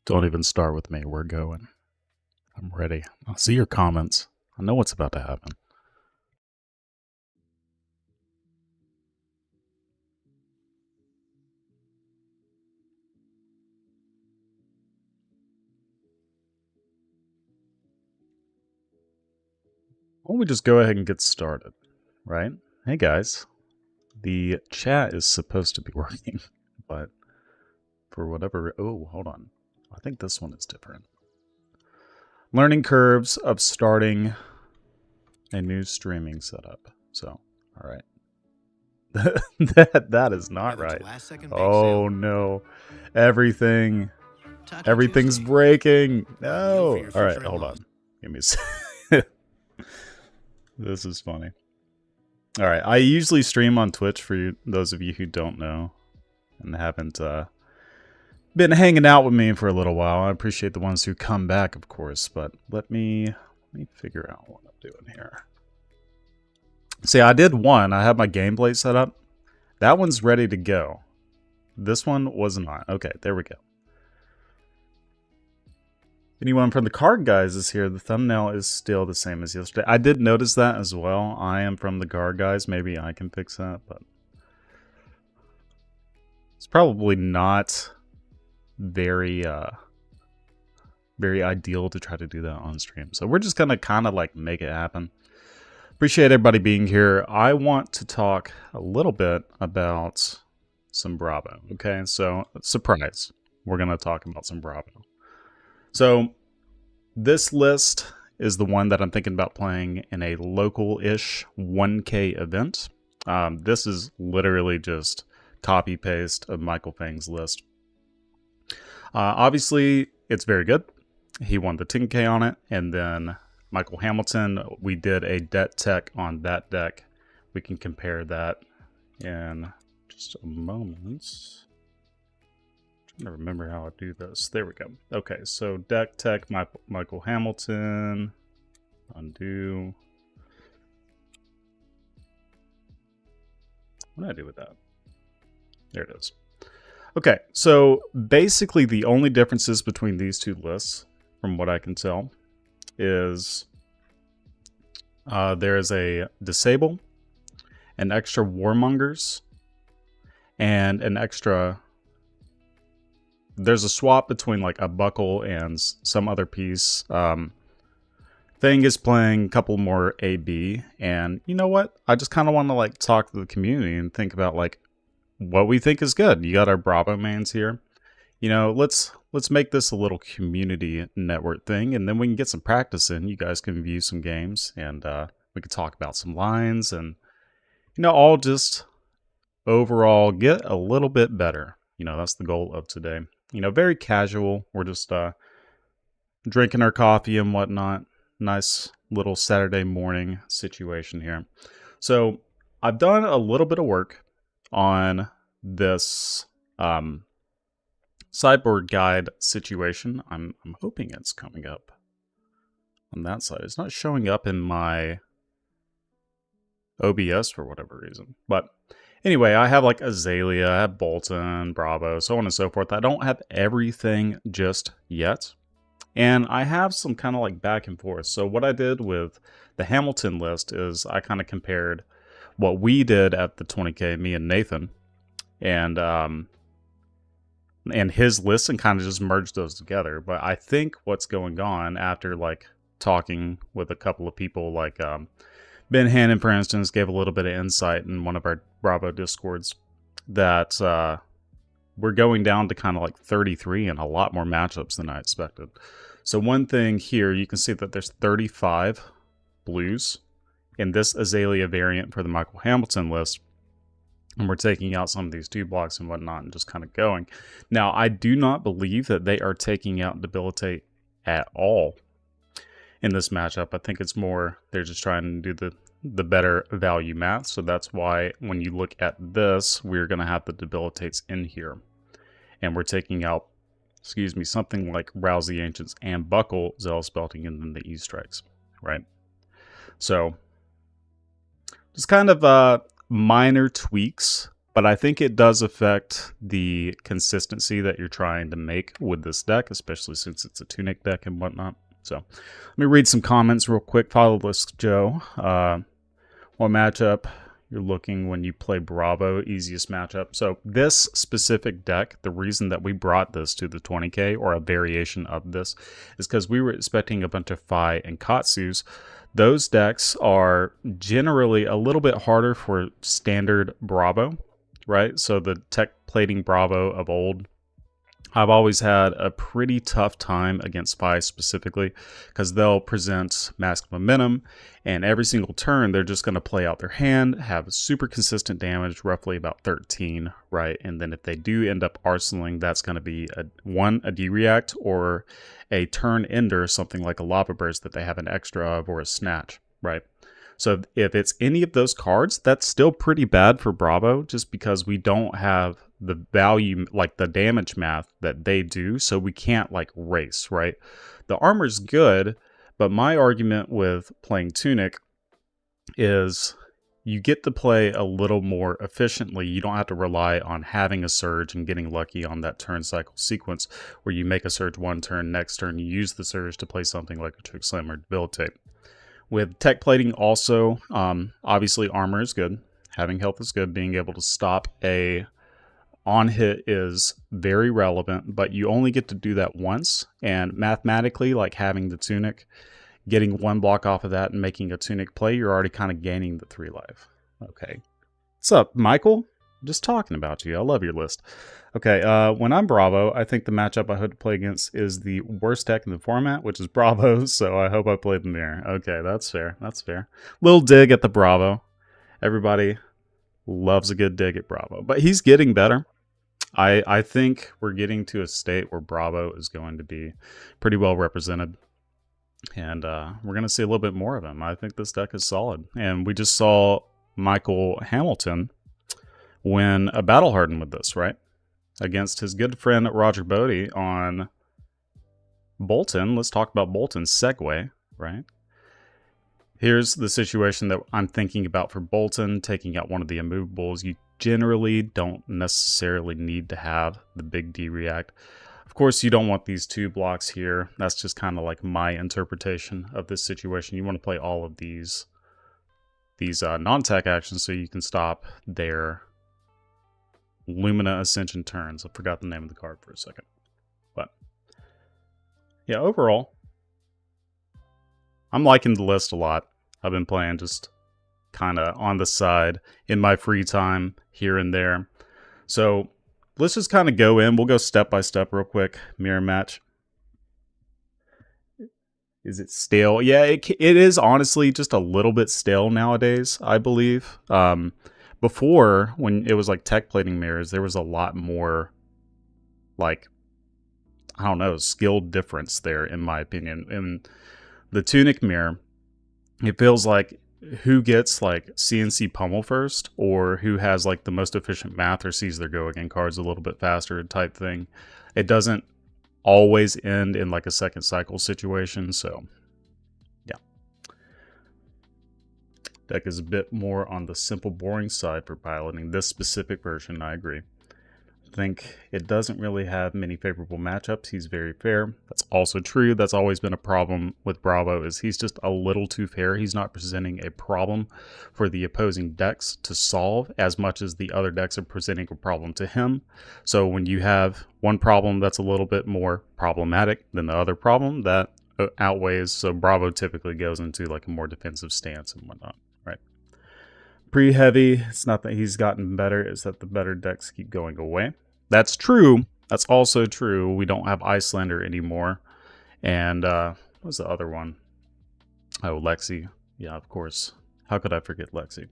Don't even start with me. We're going. I'm ready. I'll see your comments. I know what's about to happen. Why don't we just go ahead and get started, right? Hey guys, the chat is supposed to be working, but for whatever... Oh, hold on. I think this one is different. Learning curves of starting a new streaming setup. So, all right. that is not right. Oh no. Everything's breaking. No. All right, hold on. Give me a second. This is funny. All right, I usually stream on Twitch for those of you who don't know and haven't been hanging out with me for a little while. I appreciate the ones who come back, of course, but let me figure out what I'm doing here. See, I did one. I have my gameplay set up. That one's ready to go. This one was not. Okay, there we go. Anyone from TheCardGuyz is here. The thumbnail is still the same as yesterday. I did notice that as well. I am from TheCardGuyz. Maybe I can fix that, but it's probably not very ideal to try to do that on stream. So we're just gonna kind of like make it happen. Appreciate everybody being here. I want to talk a little bit about some Bravo. Okay, so surprise, we're gonna talk about some Bravo. So this list is the one that I'm thinking about playing in a local-ish 1K event. This is literally just copy-paste of Michael Fang's list. Obviously, it's very good. He won the 10K on it, and then Michael Hamilton, we did a debt tech on that deck. We can compare that in just a moment. I remember how I do this. There we go. Okay, so deck tech, Michael Hamilton. Undo. What did I do with that? There it is. Okay, so basically the only differences between these two lists, from what I can tell, is there is a disable, an extra warmongers, and an extra... There's a swap between like a buckle and some other piece. Thing is playing a couple more AB, and you know what? I just kind of want to like talk to the community and think about like what we think is good. You got our Bravo mans here. You know, let's make this a little community network thing, and then we can get some practice in. You guys can view some games, and we can talk about some lines, and you know, all just overall get a little bit better. You know, that's the goal of today. You know, very casual. We're just drinking our coffee and whatnot. Nice little Saturday morning situation here. So I've done a little bit of work on this sideboard guide situation. I'm hoping it's coming up on that side. It's not showing up in my OBS for whatever reason. But anyway, I have like Azalea, I have Bolton, Bravo, so on and so forth. I don't have everything just yet. And I have some kind of like back and forth. So what I did with the Hamilton list is I kind of compared what we did at the 20K, me and Nathan, and his list, and kind of just merged those together. But I think what's going on after like talking with a couple of people, like Ben Hannon, for instance, gave a little bit of insight in one of our Bravo Discords that we're going down to kind of like 33 and a lot more matchups than I expected. So one thing here, you can see that there's 35 blues in this Azalea variant for the Michael Hamilton list. And we're taking out some of these 2 blocks and whatnot and just kind of going. Now, I do not believe that they are taking out Debilitate at all in this matchup. I think it's more they're just trying to do the better value math. So that's why when you look at this, we're going to have the Debilitates in here. And we're taking out, excuse me, something like Rouse the Ancients and Buckle, Zealous Belting, and then the E-Strikes, right? So just kind of minor tweaks but I think it does affect the consistency that you're trying to make with this deck, especially since it's a Tunic deck and whatnot. So let me read some comments real quick. Follow-list Joe. What matchup you're looking when you play Bravo? Easiest matchup. So this specific deck, the reason that we brought this to the 20K, or a variation of this, is because we were expecting a bunch of Phi and Katsus. Those decks are generally a little bit harder for standard Bravo, right? So the tech plating Bravo of old, I've always had a pretty tough time against Phi specifically, because they'll present mask momentum, and every single turn they're just going to play out their hand, have super consistent damage, roughly about 13, right? And then if they do end up arsenaling, that's going to be a D-react or a turn ender, something like a lava burst that they have an extra of, or a snatch, right? So if it's any of those cards, that's still pretty bad for Bravo, just because we don't have the value, like the damage math that they do, so we can't like race, right? The armor's good, but my argument with playing Tunic is you get to play a little more efficiently. You don't have to rely on having a surge and getting lucky on that turn cycle sequence where you make a surge one turn, next turn you use the surge to play something like a Trick Slam or Debilitate. With tech plating also, obviously armor is good, having health is good, being able to stop a on hit is very relevant, but you only get to do that once, and mathematically, like having the Tunic, getting one block off of that and making a Tunic play, you're already kind of gaining the 3 life. Okay. What's up, Michael? Just talking about you. I love your list. Okay, when I'm Bravo, I think the matchup I hope to play against is the worst deck in the format, which is Bravo, so I hope I play the Mirror. Okay, that's fair. That's fair. Little dig at the Bravo. Everybody loves a good dig at Bravo, but he's getting better. I think we're getting to a state where Bravo is going to be pretty well represented, and we're going to see a little bit more of him. I think this deck is solid, and we just saw Michael Hamilton win a Battle Harden with this, right? Against his good friend Roger Bodie on Bolton. Let's talk about Bolton's segue, right? Here's the situation that I'm thinking about for Bolton, taking out one of the immovables. You generally don't necessarily need to have the big D react. Of course, you don't want these 2 blocks here. That's just kind of like my interpretation of this situation. You want to play all of these non-tech actions so you can stop their Lumina Ascension turns. I forgot the name of the card for a second. But yeah, overall, I'm liking the list a lot. I've been playing just kind of on the side in my free time here and there. So let's just kind of go in. We'll go step by step real quick. Mirror match. Is it stale? Yeah, it is honestly just a little bit stale nowadays, I believe. Before, when it was like tech plating mirrors, there was a lot more, like, I don't know, skill difference there, in my opinion. In the Tunic mirror, it feels like who gets like CNC pummel first, or who has like the most efficient math or sees their go again cards a little bit faster type thing. It doesn't always end in like a second cycle situation, so yeah. Deck is a bit more on the simple, boring side for piloting this specific version, I agree. I think it doesn't really have many favorable matchups. He's very fair. That's also true. That's always been a problem with Bravo, is he's just a little too fair. He's not presenting a problem for the opposing decks to solve as much as the other decks are presenting a problem to him. So when you have one problem that's a little bit more problematic than the other problem, that outweighs. So Bravo typically goes into like a more defensive stance and whatnot, right? Pretty heavy. It's not that he's gotten better, it's that the better decks keep going away. That's true. That's also true. We don't have Icelander anymore. And what's the other one? Oh, Lexi. Yeah, of course. How could I forget Lexi?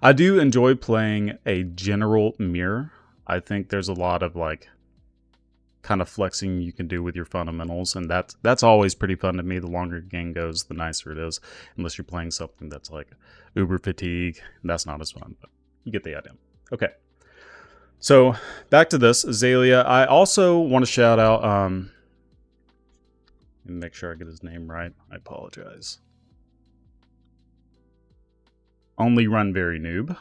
I do enjoy playing a general mirror. I think there's a lot of like kind of flexing you can do with your fundamentals, and that's always pretty fun to me. The longer the game goes, the nicer it is, unless you're playing something that's like uber fatigue. That's not as fun, but you get the idea. Okay, so back to this Azalea. I also want to shout out and make sure I get his name right. I apologize. Only Run Very Noob.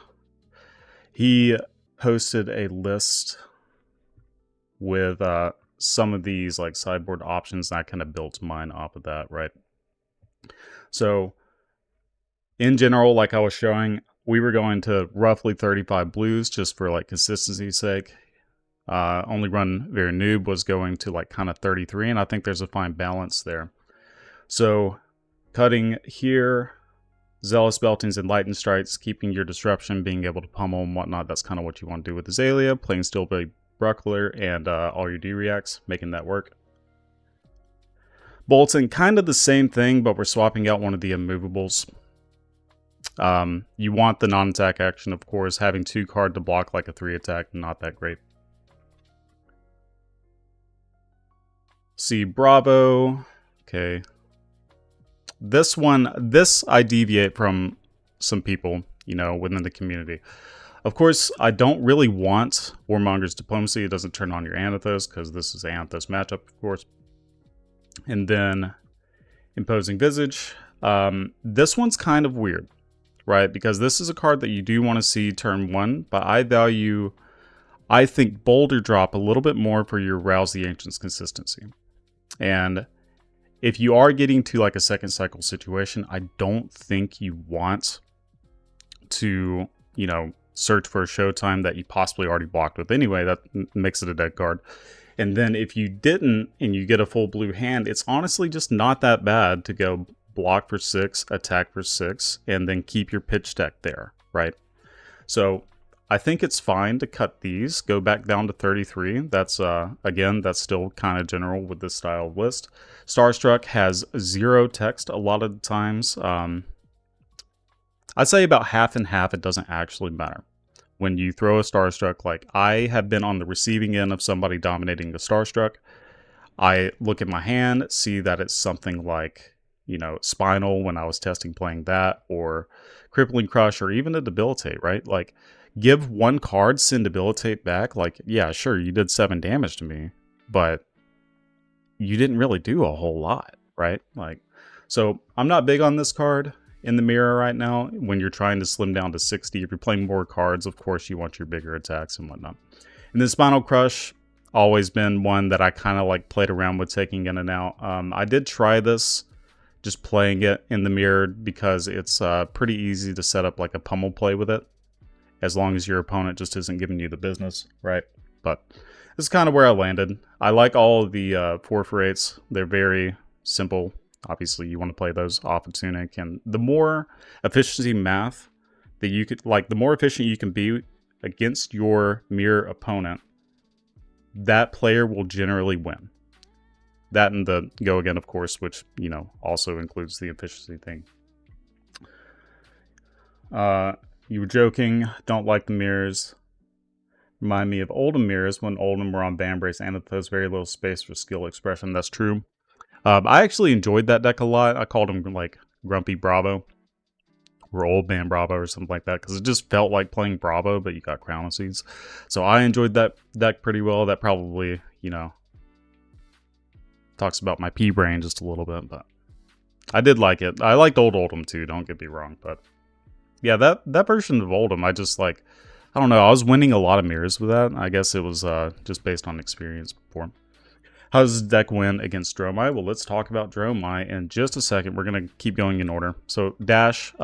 He posted a list with some of these like sideboard options, and I kind of built mine off of that, right? So in general, like I was showing, we were going to roughly 35 blues just for like consistency's sake. Only run very noob was going to like kind of 33, and I think there's a fine balance there. So cutting here, Zealous Beltings and Lightning Strikes, keeping your disruption, being able to pummel and whatnot, that's kind of what you want to do with Azalea. Playing Steelblade Buckler and all your D-Reacts, making that work. Bolton, kind of the same thing, but we're swapping out one of the immovables. You want the non-attack action, of course. Having 2 card to block like a 3 attack, not that great. See, Bravo. Okay. This I deviate from some people, you know, within the community. Of course, I don't really want Warmonger's Diplomacy. It doesn't turn on your Anothos, because this is an Anothos matchup, of course. And then Imposing Visage. This one's kind of weird, right? Because this is a card that you do want to see turn 1, but I think Boulder Drop a little bit more for your Rouse the Ancients consistency. And if you are getting to like a second cycle situation, I don't think you want to, you know, search for a Showtime that you possibly already blocked with anyway. That makes it a dead card. And then if you didn't and you get a full blue hand, it's honestly just not that bad to go block for 6, attack for 6, and then keep your pitch deck there, right? So I think it's fine to cut these, go back down to 33. That's, again, that's still kind of general with this style of list. Starstruck has 0 text a lot of the times. I'd say about half and half. It doesn't actually matter. When you throw a Starstruck, like I have been on the receiving end of somebody dominating the Starstruck, I look at my hand, see that it's something like, you know, Spinal when I was testing playing that, or Crippling Crush, or even a Debilitate, right? Like, give 1 card, send Debilitate back. Like, yeah, sure, you did 7 damage to me, but you didn't really do a whole lot, right? Like, so I'm not big on this card in the mirror right now. When you're trying to slim down to 60, if you're playing more cards, of course you want your bigger attacks and whatnot. And then Spinal Crush, always been one that I kind of like played around with taking in and out. I did try this, just playing it in the mirror, because it's pretty easy to set up like a pummel play with it, as long as your opponent just isn't giving you the business, right? But this is kind of where I landed. I like all of the 4-for-8s. They're very simple. Obviously, you want to play those off of Tunic, and the more efficiency math that you could, like, the more efficient you can be against your mirror opponent, that player will generally win. That and the go again, of course, which, you know, also includes the efficiency thing. You were joking. Don't like the mirrors. Remind me of Oldham mirrors when Oldham were on Banbrace and it has very little space for skill expression. That's true. I actually enjoyed that deck a lot. I called him like Grumpy Bravo, or Old Man Bravo, or something like that, because it just felt like playing Bravo, but you got Crown of Seeds. So I enjoyed that deck pretty well. That probably, you know, talks about my pea brain just a little bit, but I did like it. I liked Old Oldham too, don't get me wrong, but yeah, that version of Oldham, I just like, I don't know, I was winning a lot of mirrors with that. I guess it was just based on experience before. How does this deck win against Dromai? Well, let's talk about Dromai in just a second. We're going to keep going in order. So, Dash,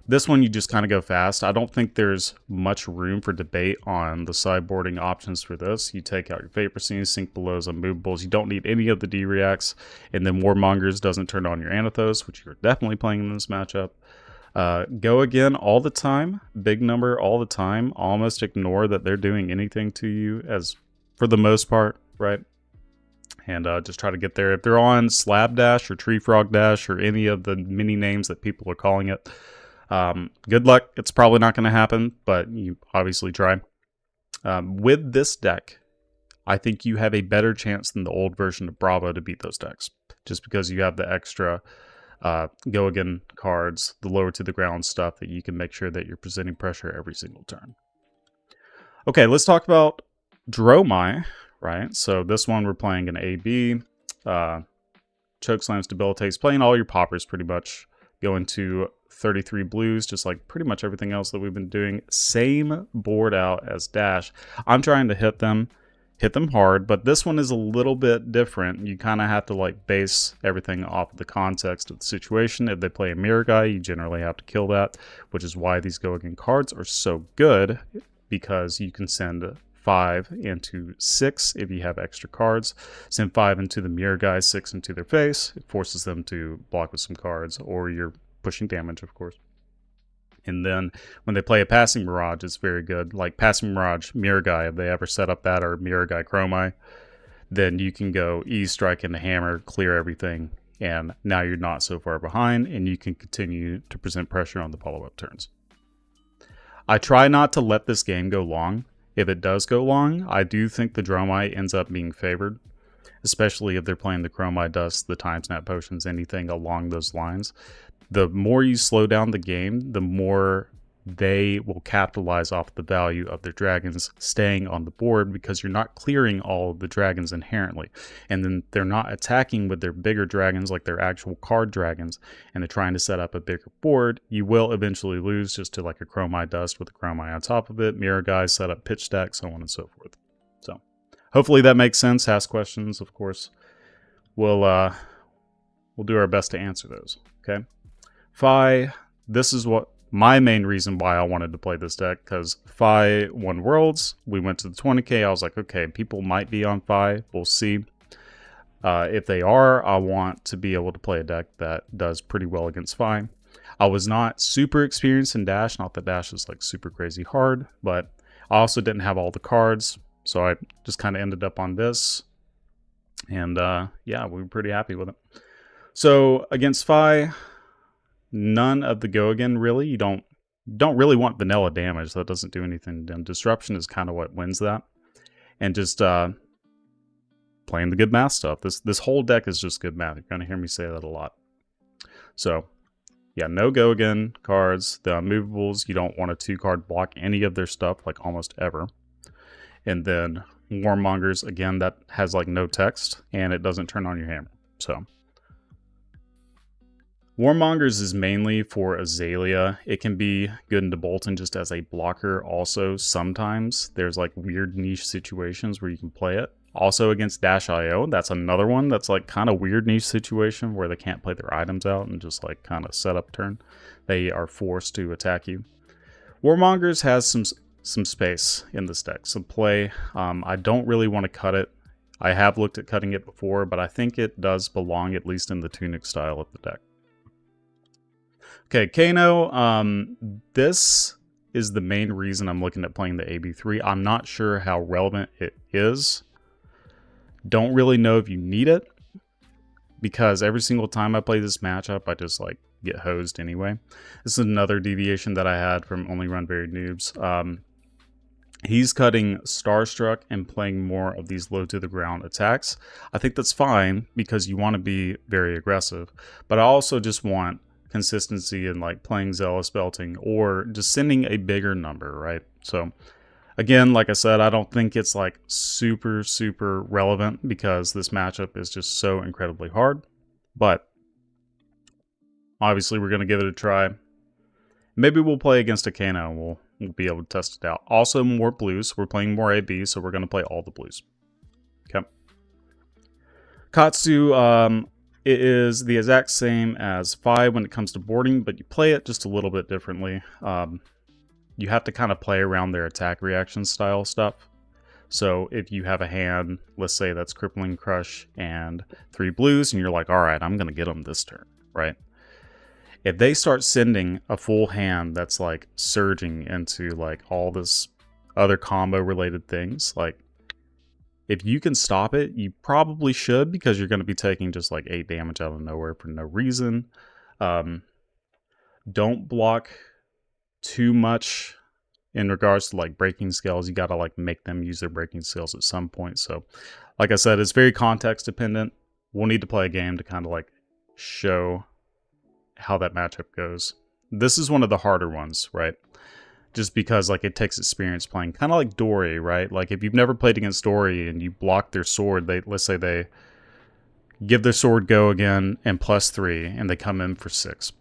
this one you just kind of go fast. I don't think there's much room for debate on the sideboarding options for this. You take out your Vapor Scenes, Sink Belows, Unmovables. You don't need any of the D-Reacts. And then Warmongers doesn't turn on your Anothos, which you're definitely playing in this matchup. Go again all the time. Big number all the time. Almost ignore that they're doing anything to you, as for the most part, right? And just try to get there. If they're on Slab Dash or Tree Frog Dash or any of the many names that people are calling it, good luck. It's probably not going to happen, but you obviously try. With this deck, I think you have a better chance than the old version of Bravo to beat those decks, just because you have the extra go again cards, the lower to the ground stuff that you can make sure that you're presenting pressure every single turn. Okay, let's talk about Dromai. Right, so this one we're playing an AB, Chokeslams, Debilitates, playing all your poppers pretty much, going to 33 blues, just like pretty much everything else that we've been doing. Same board out as Dash. I'm trying to hit them hard, but this one is a little bit different. You kind of have to like base everything off of the context of the situation. If they play a mirror guy, you generally have to kill that, which is why these go again cards are so good, because you can send 5 into 6 if you have extra cards. Send 5 into the mirror guy, 6 into their face. It forces them to block with some cards, or you're pushing damage, of course. And then when they play a Passing Mirage, it's very good. Like Passing Mirage, Mirror Guy, if they ever set up that, or Mirror Guy Chromai, then you can go E-Strike into Hammer, clear everything, and now you're not so far behind, and you can continue to present pressure on the follow-up turns. I try not to let this game go long. If it does go long, I do think the Dromai ends up being favored, especially if they're playing the Chromai Dust, the Time Snap Potions, anything along those lines. The more you slow down the game, the more they will capitalize off the value of their dragons staying on the board, because you're not clearing all of the dragons inherently. And then they're not attacking with their bigger dragons like their actual card dragons, and they're trying to set up a bigger board. You will eventually lose just to like a Chromai Dust with a Chromai on top of it, Mirror Guys, set up pitch deck, so on and so forth. So hopefully that makes sense. Ask questions, of course. We'll do our best to answer those, okay? This is what my main reason why I wanted to play this deck, because Fi won Worlds. We went to the 20K. I was like, okay, people might be on Fi. We'll see. If they are, I want to be able to play a deck that does pretty well against Fi. I was not super experienced in Dash. Not that Dash is like super crazy hard, but I also didn't have all the cards. So I just kind of ended up on this. And yeah, we were pretty happy with it. So against Fi, none of the go again, really. You don't really want vanilla damage. That doesn't do anything. And disruption is kind of what wins that. And just playing the good math stuff. This whole deck is just good math. You're going to hear me say that a lot. So yeah, no go again cards. The unmovables, you don't want a 2-card block any of their stuff, like almost ever. And then Warmongers, again, that has like no text, and it doesn't turn on your hammer. So Warmongers is mainly for Azalea. It can be good into Bolton just as a blocker also sometimes. There's like weird niche situations where you can play it. Also against Dash.io, that's another one that's like kind of weird niche situation where they can't play their items out and just like kind of set up turn. They are forced to attack you. Warmongers has some space in this deck, some play. I don't really want to cut it. I have looked at cutting it before, but I think it does belong at least in the Tunic style of the deck. Okay, Kano, this is the main reason I'm looking at playing the AB3. I'm not sure how relevant it is. Don't really know if you need it, because every single time I play this matchup, I just like get hosed anyway. This is another deviation that I had from Only Run Buried Noobs. He's cutting Starstruck and playing more of these low to the ground attacks. I think that's fine because you want to be very aggressive, but I also just want consistency in like playing Zealous Belting or just sending a bigger number, right? So again, like I said, I don't think it's like super relevant because this matchup is just so incredibly hard, but obviously we're going to give it a try. Maybe we'll play against a Kano and we'll be able to test it out. Also more blues. We're playing more AB, so we're going to play all the blues. Okay. Katsu, it is the exact same as Fi when it comes to boarding, but you play it just a little bit differently. You have to kind of play around their attack reaction style stuff. So if you have a hand, let's say that's Crippling Crush and 3 blues, and you're like, all right, I'm going to get them this turn, right? If they start sending a full hand that's like surging into like all this other combo related things, like if you can stop it, you probably should, because you're going to be taking just like 8 damage out of nowhere for no reason. Don't block too much in regards to like breaking skills. You got to like make them use their breaking skills at some point. So like I said, it's very context dependent. We'll need to play a game to kind of like show how that matchup goes. This is one of the harder ones, right? Just because like it takes experience playing, kind of like Dory, right? Like if you've never played against Dory and you block their sword, let's say they give their sword go again and +3 and they come in for 6.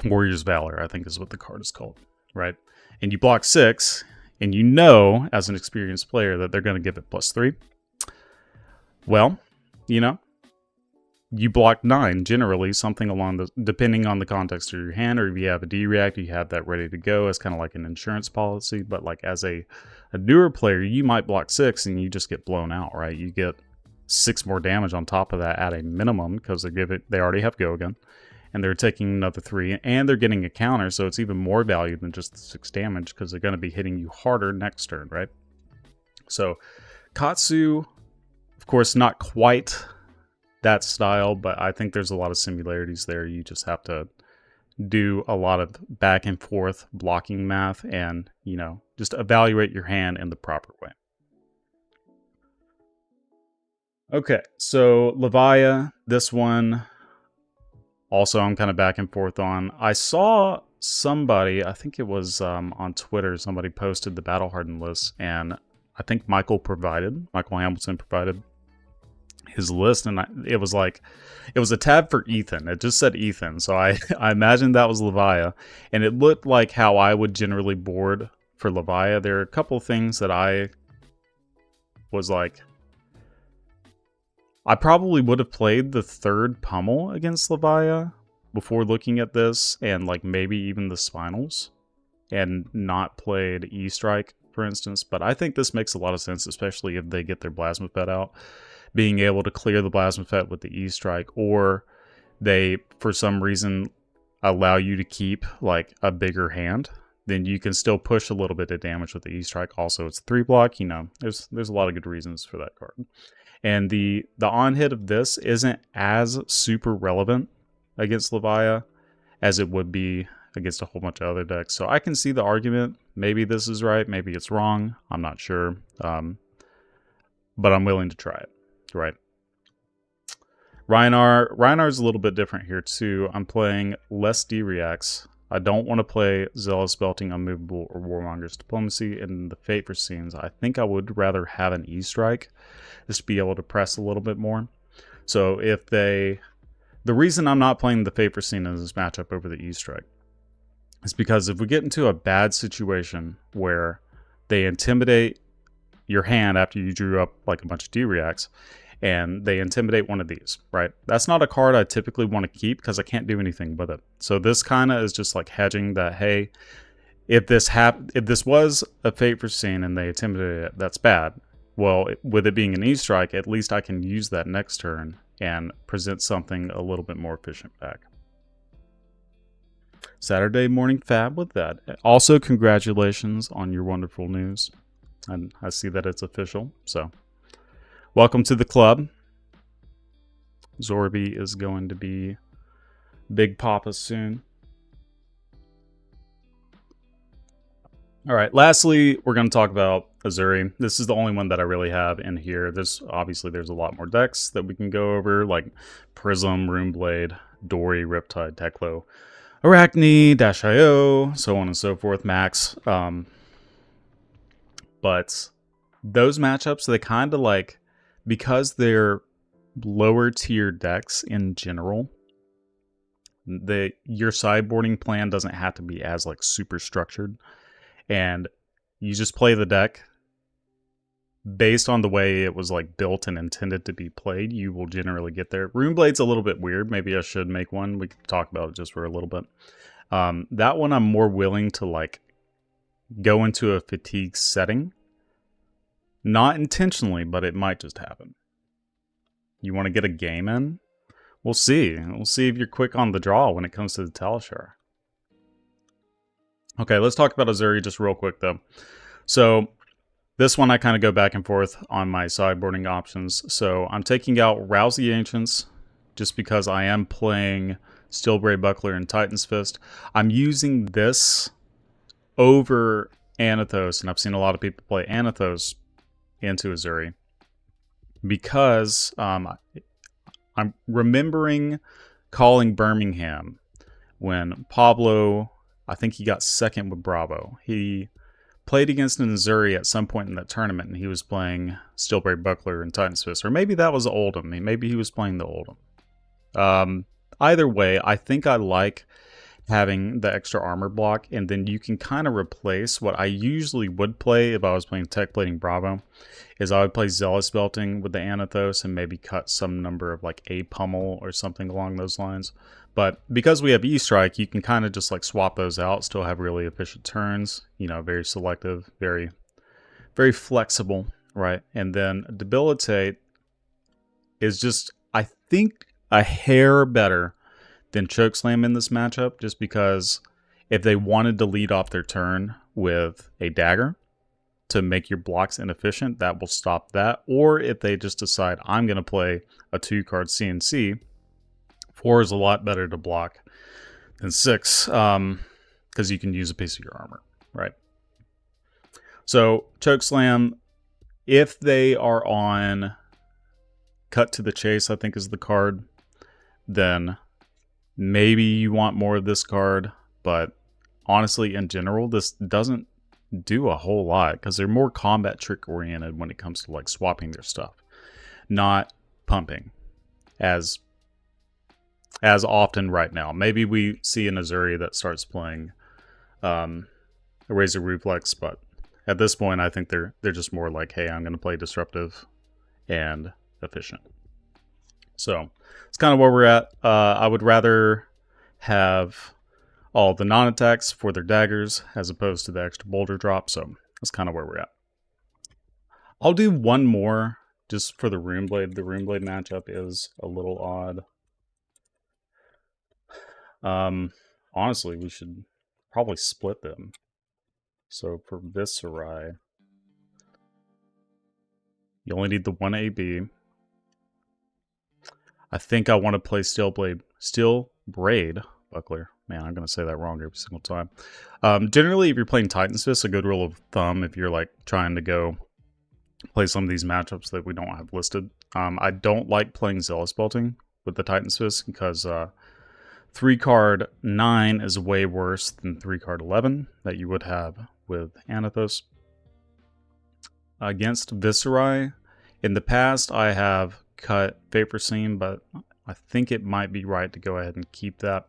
Warrior's Valor, I think is what the card is called, right? And you block 6, and you know, as an experienced player, that they're going to give it +3. Well, you know, you block 9, generally, something along the, depending on the context of your hand, or if you have a D-React, you have that ready to go as kind of like an insurance policy. But like as a newer player, you might block 6 and you just get blown out, right? You get 6 more damage on top of that at a minimum, because they already have go again, and they're taking another 3, and they're getting a counter, so it's even more value than just the 6 damage, because they're going to be hitting you harder next turn, right? So Katsu, of course, not quite that style, but I think there's a lot of similarities there. You just have to do a lot of back and forth blocking math and, you know, just evaluate your hand in the proper way. Okay, so Levia, this one also I'm kind of back and forth on. I saw somebody, I think it was on Twitter, somebody posted the battle hardened list, and I think Michael Hamilton provided his list, and it was a tab for Ethan. It just said Ethan, so I imagined that was Levia, and it looked like how I would generally board for Levia. There are a couple things that I was like, I probably would have played the 3rd pummel against Levia before looking at this, and like maybe even the Spinals, and not played E-Strike, for instance. But I think this makes a lot of sense, especially if they get their Blasmafet out. Being able to clear the Blasmafet with the E-Strike, or they, for some reason, allow you to keep like a bigger hand, then you can still push a little bit of damage with the E-Strike. Also, it's 3 block, you know, there's a lot of good reasons for that card. And the on hit of this isn't as super relevant against Levia as it would be against a whole bunch of other decks. So I can see the argument. Maybe this is right, maybe it's wrong. I'm not sure. But I'm willing to try it. Right. Reinar's a little bit different here too. I'm playing less D-Reacts. I don't want to play Zealous Belting, Unmovable, or Warmonger's Diplomacy. In the Fate for Scenes, I think I would rather have an E-Strike, just to be able to press a little bit more. So if the reason I'm not playing the Fate for Scene in this matchup over the E-Strike is because if we get into a bad situation where they intimidate your hand after you drew up like a bunch of D-Reacts, and they intimidate one of these, right? That's not a card I typically want to keep because I can't do anything with it. So this kind of is just like hedging that, hey, if this was a Fate for Scene and they intimidated it, that's bad. Well, with it being an E-Strike, at least I can use that next turn and present something a little bit more efficient back. Saturday morning fab with that. Also, congratulations on your wonderful news. And I see that it's official, so welcome to the club. Zorby is going to be Big Papa soon. All right, lastly, we're going to talk about Uzuri. This is the only one that I really have in here. Obviously, there's a lot more decks that we can go over, like Prism, Runeblade, Dory, Riptide, Teklo, Arachne, Dash.io, so on and so forth, Max. But those matchups, they kind of like, because they're lower tier decks in general, your sideboarding plan doesn't have to be as like super structured, and you just play the deck based on the way it was like built and intended to be played. You will generally get there. Runeblade's a little bit weird. Maybe I should make one. We could talk about it just for a little bit. That one I'm more willing to like go into a fatigue setting. Not intentionally, but it might just happen. You want to get a game in? We'll see. We'll see if you're quick on the draw when it comes to the Talishar. Okay, let's talk about Uzuri just real quick, though. So, this one I kind of go back and forth on my sideboarding options. So, I'm taking out Rouse the Ancients just because I am playing Steelbray Buckler and Titan's Fist. I'm using this over Anathos, and I've seen a lot of people play Anathos into Uzuri because I'm remembering calling Birmingham when Pablo, I think he got second with Bravo. He played against an Uzuri at some point in that tournament, and he was playing Steelbray Buckler and Titan's Fist, or maybe that was Oldham. Maybe he was playing the Oldham. Either way, I think I like having the extra armor block, and then you can kind of replace what I usually would play if I was playing Tech Plating Bravo, is I would play Zealous Belting with the Anathos and maybe cut some number of like a pummel or something along those lines. But because we have E-Strike, you can kind of just like swap those out, still have really efficient turns, you know, very selective, very, very flexible, right? And then Debilitate is just, I think, a hair better than Chokeslam in this matchup, just because if they wanted to lead off their turn with a dagger to make your blocks inefficient, that will stop that. Or if they just decide, I'm going to play a 2-card CNC, 4 is a lot better to block than 6, because you can use a piece of your armor, right? So Chokeslam, if they are on Cut to the Chase, I think is the card, then maybe you want more of this card, but honestly, in general, this doesn't do a whole lot because they're more combat trick oriented when it comes to like swapping their stuff, not pumping as often right now. Maybe we see an Azuri that starts playing a Razor Reflex, but at this point, I think they're just more like, hey, I'm going to play disruptive and efficient. So it's kind of where we're at. I would rather have all the non-attacks for their daggers as opposed to the extra boulder drop. So that's kind of where we're at. I'll do one more just for the Runeblade. The Runeblade matchup is a little odd. Honestly, we should probably split them. So for Viserai, you only need the 1 AB. I think I want to play Steel Braid Buckler. Man, I'm going to say that wrong every single time. Generally, if you're playing Titan's Fist, a good rule of thumb, if you're like trying to go play some of these matchups that we don't have listed, I don't like playing Zealous Belting with the Titan's Fist because 3-card 9 is way worse than 3-card 11 that you would have with Anathos. Against Viserai, in the past, I have cut Vapor Seam, but I think it might be right to go ahead and keep that.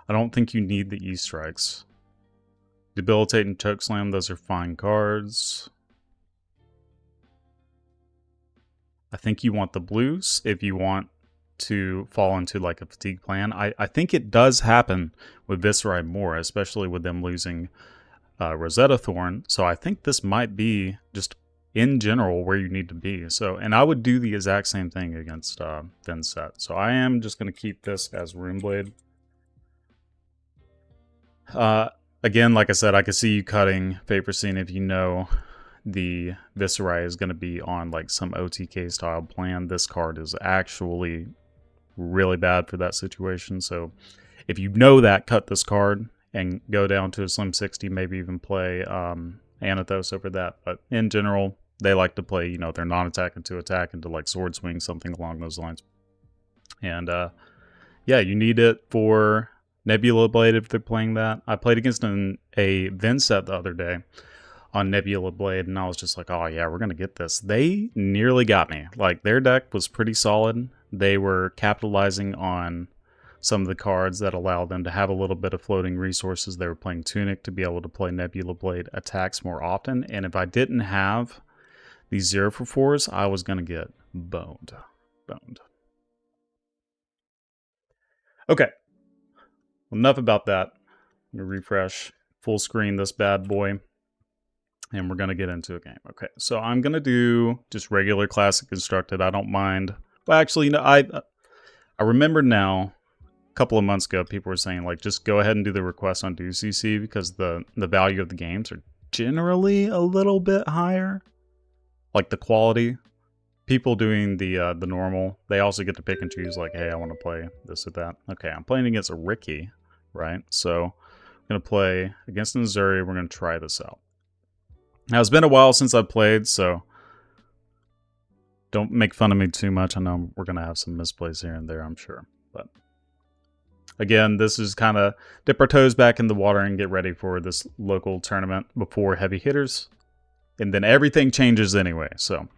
I don't think you need the E-Strikes. Debilitate and Chokeslam, those are fine cards. I think you want the blues if you want to fall into like a fatigue plan. I think it does happen with Viserai more, especially with them losing Rosetta Thorn. So I think this might be just in general where you need to be. So, and I would do the exact same thing against Vinset. So I am just going to keep this as Runeblade. Again, like I said, I could see you cutting Vapor Scene if you know the Viserai is going to be on like some OTK style plan. This card is actually really bad for that situation. So if you know that, cut this card and go down to a Slim 60, maybe even play Anathos over that. But in general, they like to play, you know, their non-attack into attack into like Sword Swing, something along those lines. And yeah, you need it for Nebula Blade if they're playing that. I played against a Vinset the other day on Nebula Blade, and I was just like, oh yeah, we're going to get this. They nearly got me. Like, their deck was pretty solid. They were capitalizing on some of the cards that allowed them to have a little bit of floating resources. They were playing Tunic to be able to play Nebula Blade attacks more often, and if I didn't have these 0-for-4s, I was going to get boned. Okay. Enough about that. I'm going to refresh, full screen this bad boy, and we're going to get into a game. Okay, so I'm going to do just regular classic constructed. I don't mind. Well, actually, no, I remember now, a couple of months ago, people were saying, like, just go ahead and do the request on DoCC because the value of the games are generally a little bit higher. Like, the quality. People doing the normal, they also get to pick and choose, like, hey, I want to play this or that. Okay, I'm playing against a Ricky, right? So I'm going to play against an Azuri. We're going to try this out. Now, it's been a while since I've played, so don't make fun of me too much. I know we're going to have some misplays here and there, I'm sure. But again, this is kind of dip our toes back in the water and get ready for this local tournament before heavy hitters. And then everything changes anyway, so.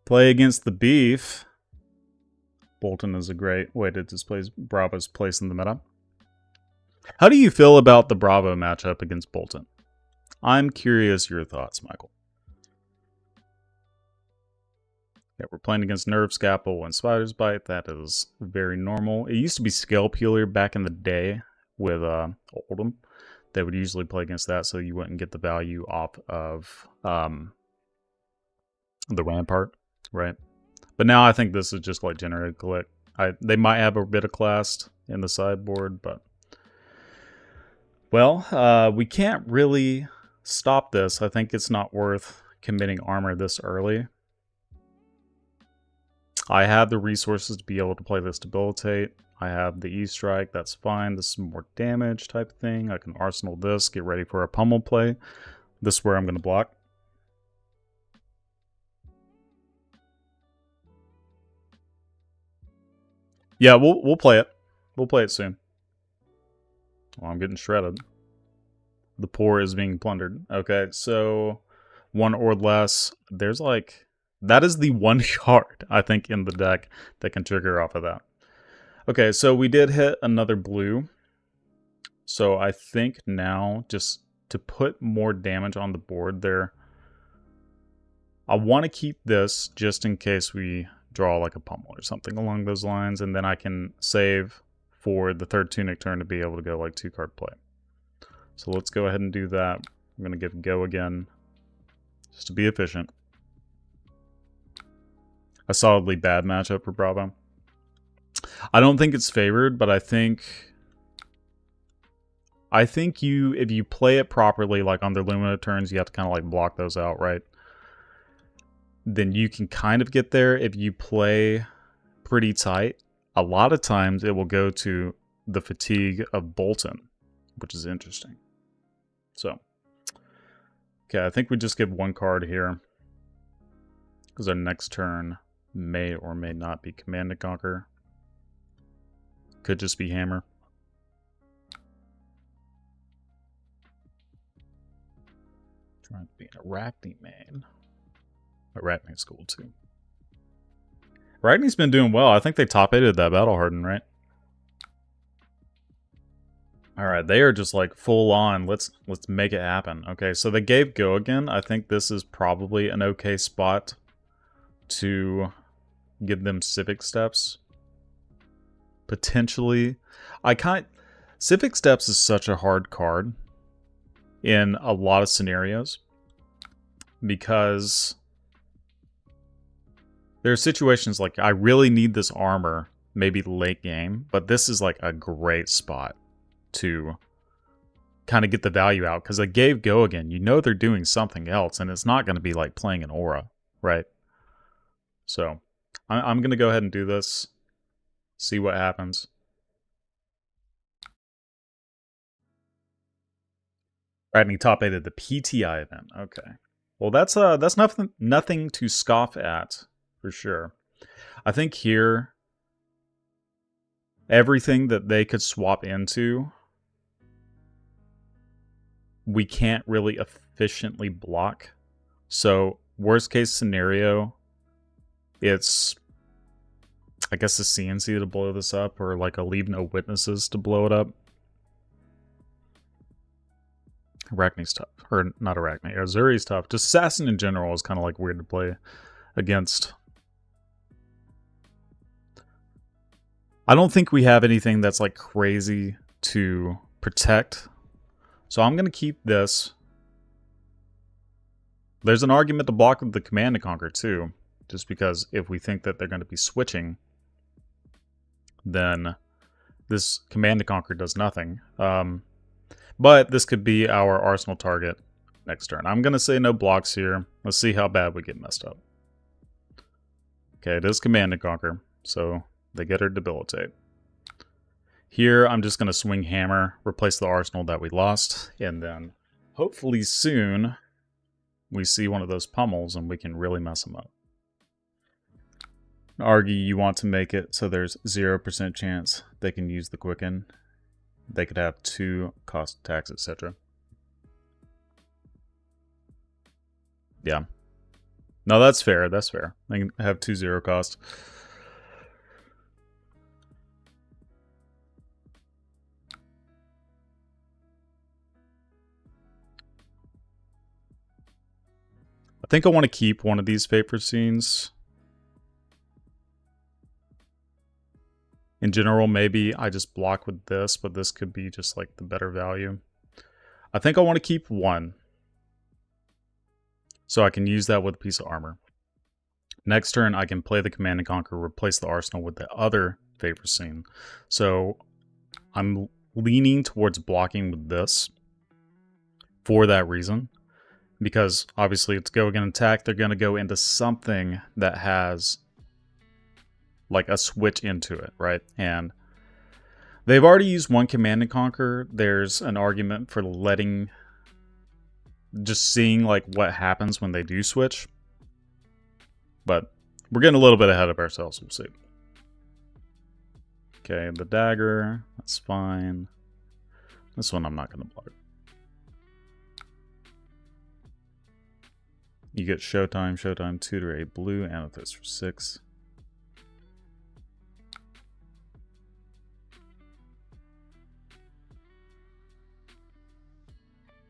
Play against the Beef. Bolton is a great way to display Bravo's place in the meta. How do you feel about the Bravo matchup against Bolton? I'm curious your thoughts, Michael. Yeah, we're playing against Nerve, Scalpel, and Spider's Bite. That is very normal. It used to be Scale Peeler back in the day with Oldham. They would usually play against that so you wouldn't get the value off of the Rampart, right? But now I think this is just like generated collect. They might have a bit of class in the sideboard, but... Well, we can't really stop this. I think it's not worth committing armor this early. I have the resources to be able to play this Debilitate. I have the E-Strike, that's fine. This is more damage type thing. I can Arsenal this, get ready for a pummel play. This is where I'm going to block. Yeah, we'll play it. We'll play it soon. Well, I'm getting shredded. The poor is being plundered. Okay, so 1 or less. There's like... That is the one card, I think, in the deck that can trigger off of that. Okay, so we did hit another blue. So I think now, just to put more damage on the board there, I want to keep this just in case we draw like a pummel or something along those lines, and then I can save for the third Tunic turn to be able to go like 2-card play. So let's go ahead and do that. I'm going to give go again, just to be efficient. A solidly bad matchup for Bravo. I don't think it's favored, but I think if you play it properly, like on their Lumina turns, you have to kind of like block those out, right? Then you can kind of get there. If you play pretty tight, a lot of times it will go to the fatigue of Bolton, which is interesting. So, okay, I think we just give 1 card here, because our next turn may or may not be Command and Conquer. Could just be Hammer. Trying to be an Arachne main. Arachne's cool too. Arachne's been doing well. I think they top 8'd that Battle Harden, right? Alright, they are just like full on. Let's make it happen. Okay, so they gave go again. I think this is probably an okay spot to give them Civic Steps. Potentially. Civic Steps is such a hard card in a lot of scenarios, because there are situations like I really need this armor, maybe late game, but this is like a great spot to kind of get the value out, because they gave go again. You know they're doing something else, and it's not going to be like playing an aura, right? So I'm going to go ahead and do this, see what happens. Arachne top 8 at the PTI event. Okay. Well, that's nothing to scoff at, for sure. I think here, everything that they could swap into, we can't really efficiently block. So, worst case scenario, it's, I guess, a CNC to blow this up, or like a Leave No Witnesses to blow it up. Arachne's tough. Or not Arachne. Azuri's tough. Just Assassin in general is kind of like weird to play against. I don't think we have anything that's like crazy to protect. So I'm going to keep this. There's an argument to block with the Command and Conquer too. Just because if we think that they're going to be switching, then this Command and Conquer does nothing. But this could be our Arsenal target next turn. I'm going to say no blocks here. Let's see how bad we get messed up. Okay, it is Command and Conquer, so they get her Debilitate. Here, I'm just going to swing Hammer, replace the Arsenal that we lost, and then hopefully soon we see one of those pummels and we can really mess them up. Argue you want to make it so there's 0% chance they can use the Quicken. They could have 2 cost attacks, etc. Yeah. No, that's fair. That's fair. They can have 2 0 cost. I think I want to keep one of these paper scenes. In general, maybe I just block with this, but this could be just like the better value. I think I want to keep one, so I can use that with a piece of armor. Next turn, I can play the Command and Conquer, replace the arsenal with the other favor scene. So I'm leaning towards blocking with this for that reason. Because obviously it's go again attack, they're going to go into something that has like a switch into it, right? And they've already used one Command and Conquer. There's an argument for just seeing like what happens when they do switch. But we're getting a little bit ahead of ourselves, we'll see. Okay, the dagger, that's fine. This one I'm not going to block. You get Showtime, tutor a blue amethyst for 6.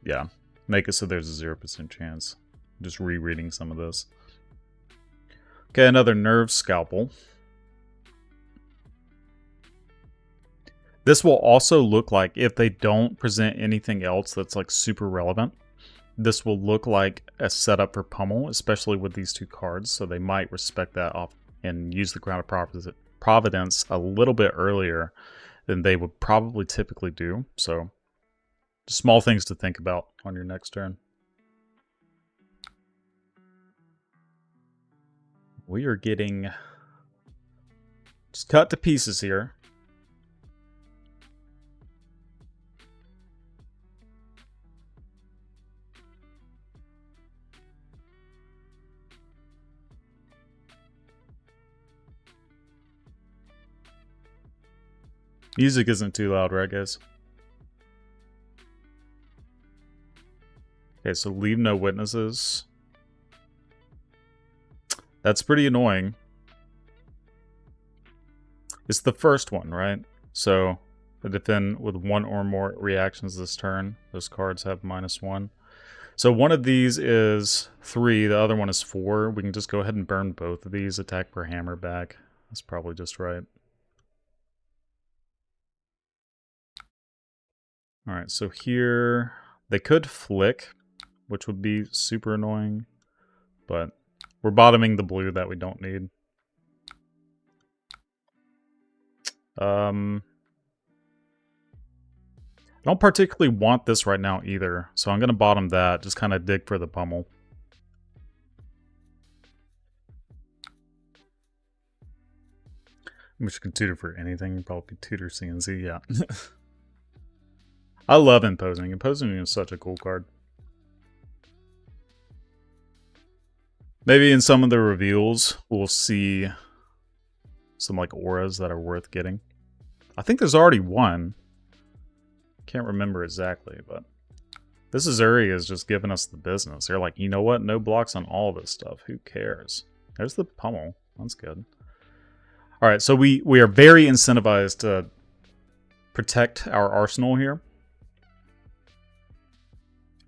Yeah, make it so there's a 0% chance. Just rereading some of this. Okay, another nerve scalpel. This will also look like, if they don't present anything else that's like super relevant, this will look like a setup for Pummel, especially with these two cards, so they might respect that off and use the Crown of Providence a little bit earlier than they would probably typically do. So, small things to think about on your next turn. We are getting just cut to pieces here. Music isn't too loud, right, guys? Okay, so leave no witnesses. That's pretty annoying. It's the first one, right? So, they defend with 1 or more reactions this turn. Those cards have -1. So one of these is 3, the other one is 4. We can just go ahead and burn both of these. Attack per hammer back. That's probably just right. Alright, so here they could flick, which would be super annoying, but we're bottoming the blue that we don't need. I don't particularly want this right now either, so I'm going to bottom that, just kind of dig for the pummel. Which can tutor for anything, probably tutor CNC, yeah. I love Imposing. Imposing is such a cool card. Maybe in some of the reveals, we'll see some like auras that are worth getting. I think there's already one. Can't remember exactly, but this is Uri is just giving us the business. They're like, you know what? No blocks on all this stuff. Who cares? There's the pummel. That's good. All right, so we are very incentivized to protect our arsenal here.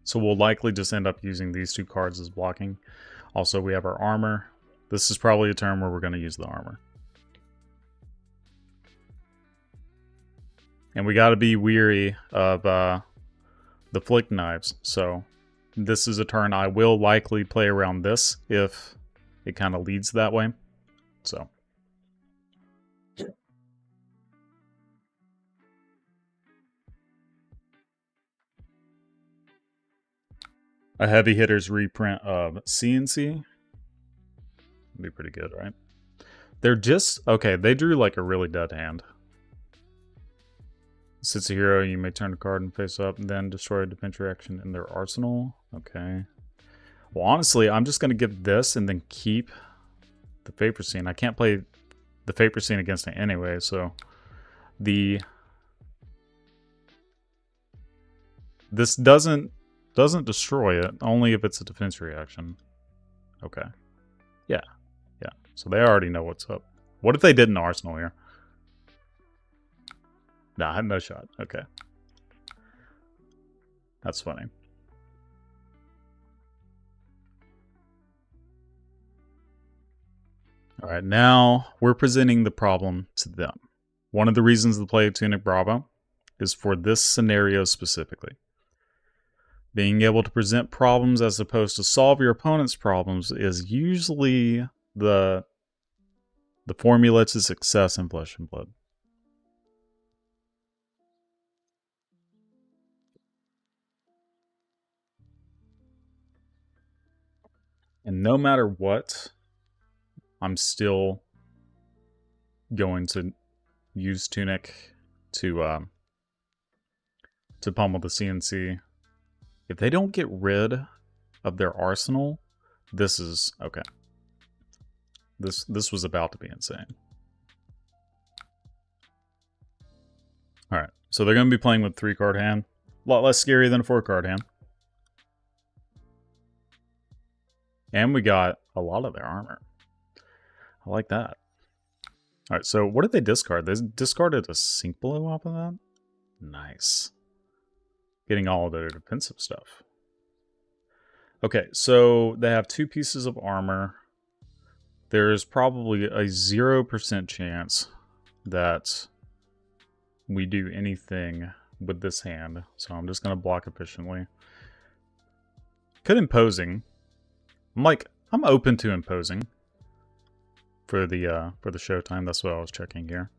So we'll likely just end up using these 2 cards as blocking. Also, we have our armor. This is probably a turn where we're going to use the armor. And we got to be weary of the flick knives. So this is a turn I will likely play around this if it kind of leads that way. So. A heavy hitter's reprint of CNC. Would be pretty good, right? They're just... Okay, they drew like a really dead hand. Sits a hero, you may turn a card and face up, and then destroy a defense reaction in their arsenal. Okay. Well, honestly, I'm just going to give this and then keep the Vapor Scene. I can't play the Vapor Scene against it anyway, so... This doesn't destroy it, only if it's a defense reaction. Okay. Yeah. Yeah. So they already know what's up. What if they did an arsenal here? Nah, I had no shot. Okay. That's funny. All right, now we're presenting the problem to them. One of the reasons to play Tunic Bravo is for this scenario specifically. Being able to present problems as opposed to solve your opponent's problems is usually the formula to success in Flesh and Blood. And no matter what, I'm still going to use Tunic to pummel the CNC. If they don't get rid of their arsenal, this is okay. This was about to be insane. All right, so they're going to be playing with 3-card hand. A lot less scary than a 4-card hand. And we got a lot of their armor. I like that. All right, so what did they discard? They discarded a Sink Below off of that? Nice. Getting all of their defensive stuff. Okay, so they have 2 pieces of armor. There's probably a 0% chance that we do anything with this hand. So I'm just going to block efficiently. Could imposing. I'm open to imposing for the showtime. That's what I was checking here.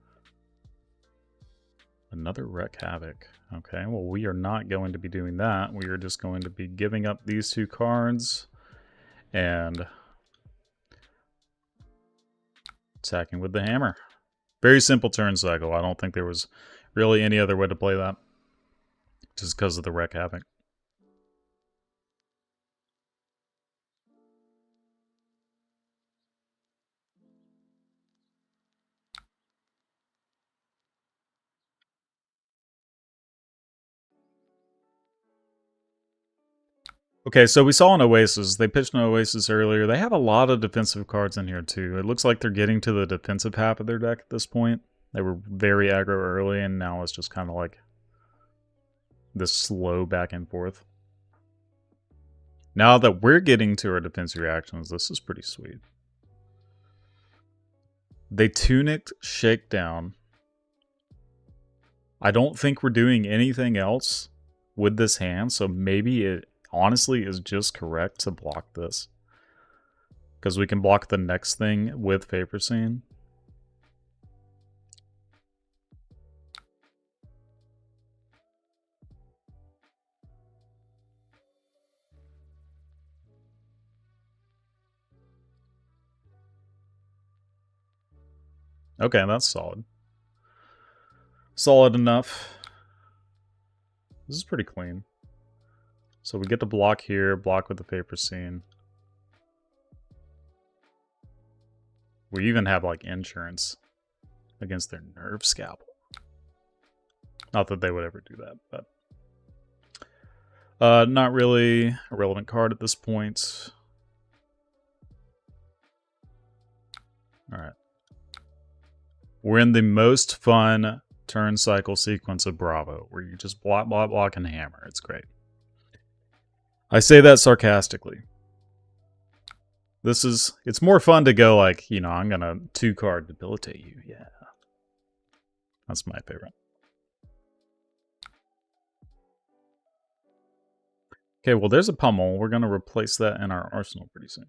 Another Wreck Havoc. Okay, well, we are not going to be doing that. We are just going to be giving up these 2 cards and attacking with the hammer. Very simple turn cycle. I don't think there was really any other way to play that, just because of the Wreck Havoc. Okay, so we saw an Oasis. They pitched an Oasis earlier. They have a lot of defensive cards in here, too. It looks like they're getting to the defensive half of their deck at this point. They were very aggro early, and now it's just kind of like this slow back and forth. Now that we're getting to our defense reactions, this is pretty sweet. They Tunicked Shakedown. I don't think we're doing anything else with this hand, so maybe it honestly is just correct to block this. Because we can block the next thing with FABREC. Okay, that's solid. Solid enough. This is pretty clean. So we get to block here, block with the FABREC. We even have like insurance against their Nerve Scalpel. Not that they would ever do that, but not really a relevant card at this point. All right. We're in the most fun turn cycle sequence of Bravo, where you just block, block, block, and hammer. It's great. I say that sarcastically. It's more fun to go like, you know, I'm gonna 2-card debilitate you. Yeah. That's my favorite. Okay, well, there's a pummel. We're gonna replace that in our arsenal pretty soon.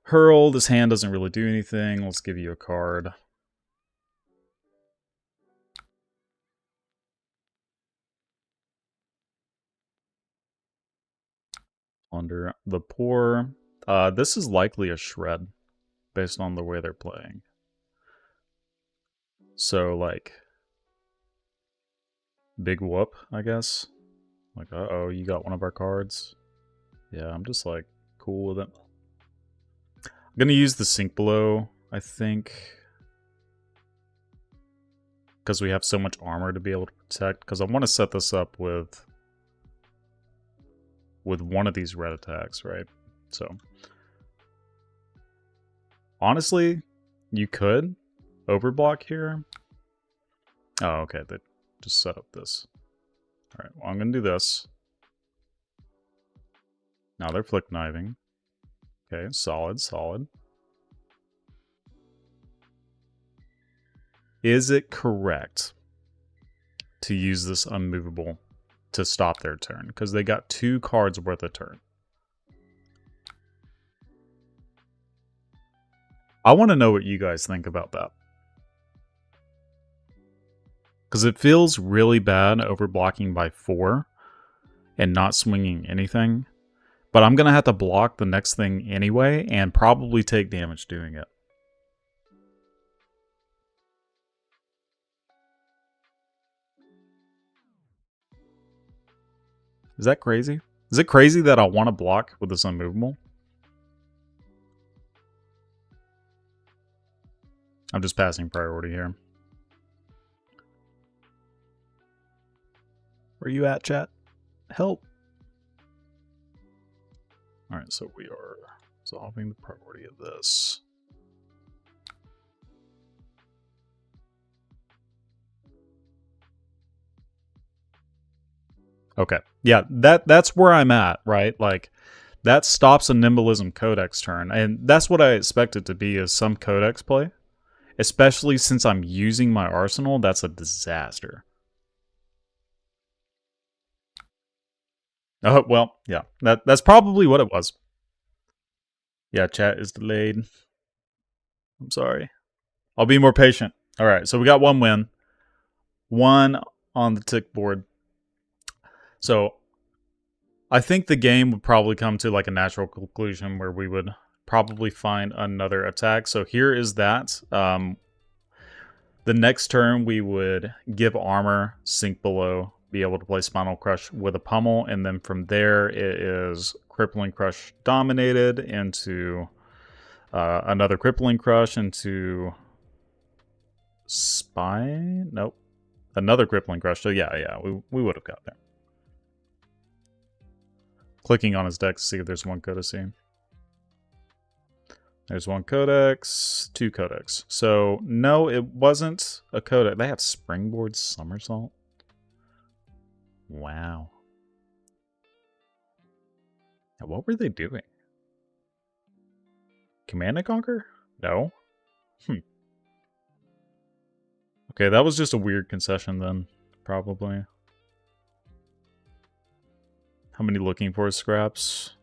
Hurl, this hand doesn't really do anything. Let's give you a card. Under the Poor. This is likely a shred based on the way they're playing. So, like, big whoop, I guess. Like, uh-oh, you got one of our cards. Yeah, I'm just, like, cool with it. I'm gonna use the Sink Below, I think. Because we have so much armor to be able to protect. Because I want to set this up with one of these red attacks, right? So, honestly, you could overblock here. Oh, okay, they just set up this. All right, well, I'm gonna do this. Now they're flick kniving. Okay, solid, solid. Is it correct to use this unmovable to stop their turn? Because they got 2 cards worth of turn. I want to know what you guys think about that. Because it feels really bad overblocking by 4 and not swinging anything. But I'm going to have to block the next thing anyway and probably take damage doing it. Is that crazy? Is it crazy that I want to block with this unmovable? I'm just passing priority here. Where you at, chat? Help. Alright, so we are solving the priority of this. Okay. Yeah, that's where I'm at, right? Like, that stops a Nimblism Codex turn. And that's what I expect it to be, is some Codex play. Especially since I'm using my arsenal, that's a disaster. Oh, well, yeah. That's probably what it was. Yeah, chat is delayed. I'm sorry. I'll be more patient. Alright, so we got 1 win. 1 on the tick board. So, I think the game would probably come to like a natural conclusion where we would probably find another attack. So here is that. The next turn we would give armor, sink below, be able to play Spinal Crush with a pummel, and then from there it is Crippling Crush dominated into another Crippling Crush into Spine? Nope. Another Crippling Crush. So yeah, we would have got there. Clicking on his deck to see if there's 1 Codex. There's 1 Codex, 2 Codex. So, no, it wasn't a Codex. They have Springboard Somersault? Wow. Now, what were they doing? Command and Conquer? No. Okay, that was just a weird concession then, probably. How many looking for scraps?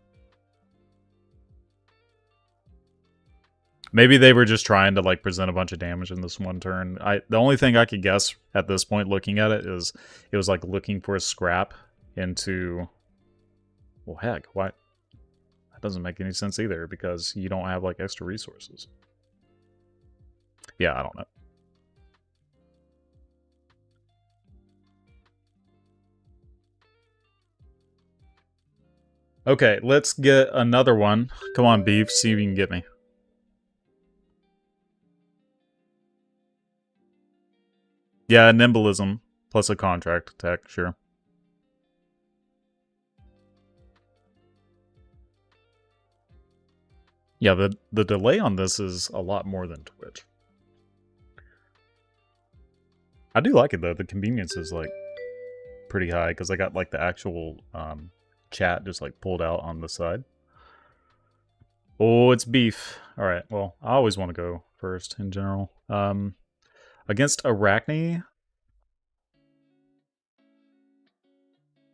Maybe they were just trying to like present a bunch of damage in this 1 turn. The only thing I could guess at this point looking at it is it was like looking for a scrap into... Well, heck, why? That doesn't make any sense either because you don't have like extra resources. Yeah, I don't know. Okay, let's get another one. Come on, Beef, see if you can get me. Yeah, Nimblism plus a contract attack, sure. Yeah, the delay on this is a lot more than Twitch. I do like it though. The convenience is like pretty high because I got like the actual chat just like pulled out on the side. Oh, it's Beef. All right. Well, I always want to go first in general. Against Arachne,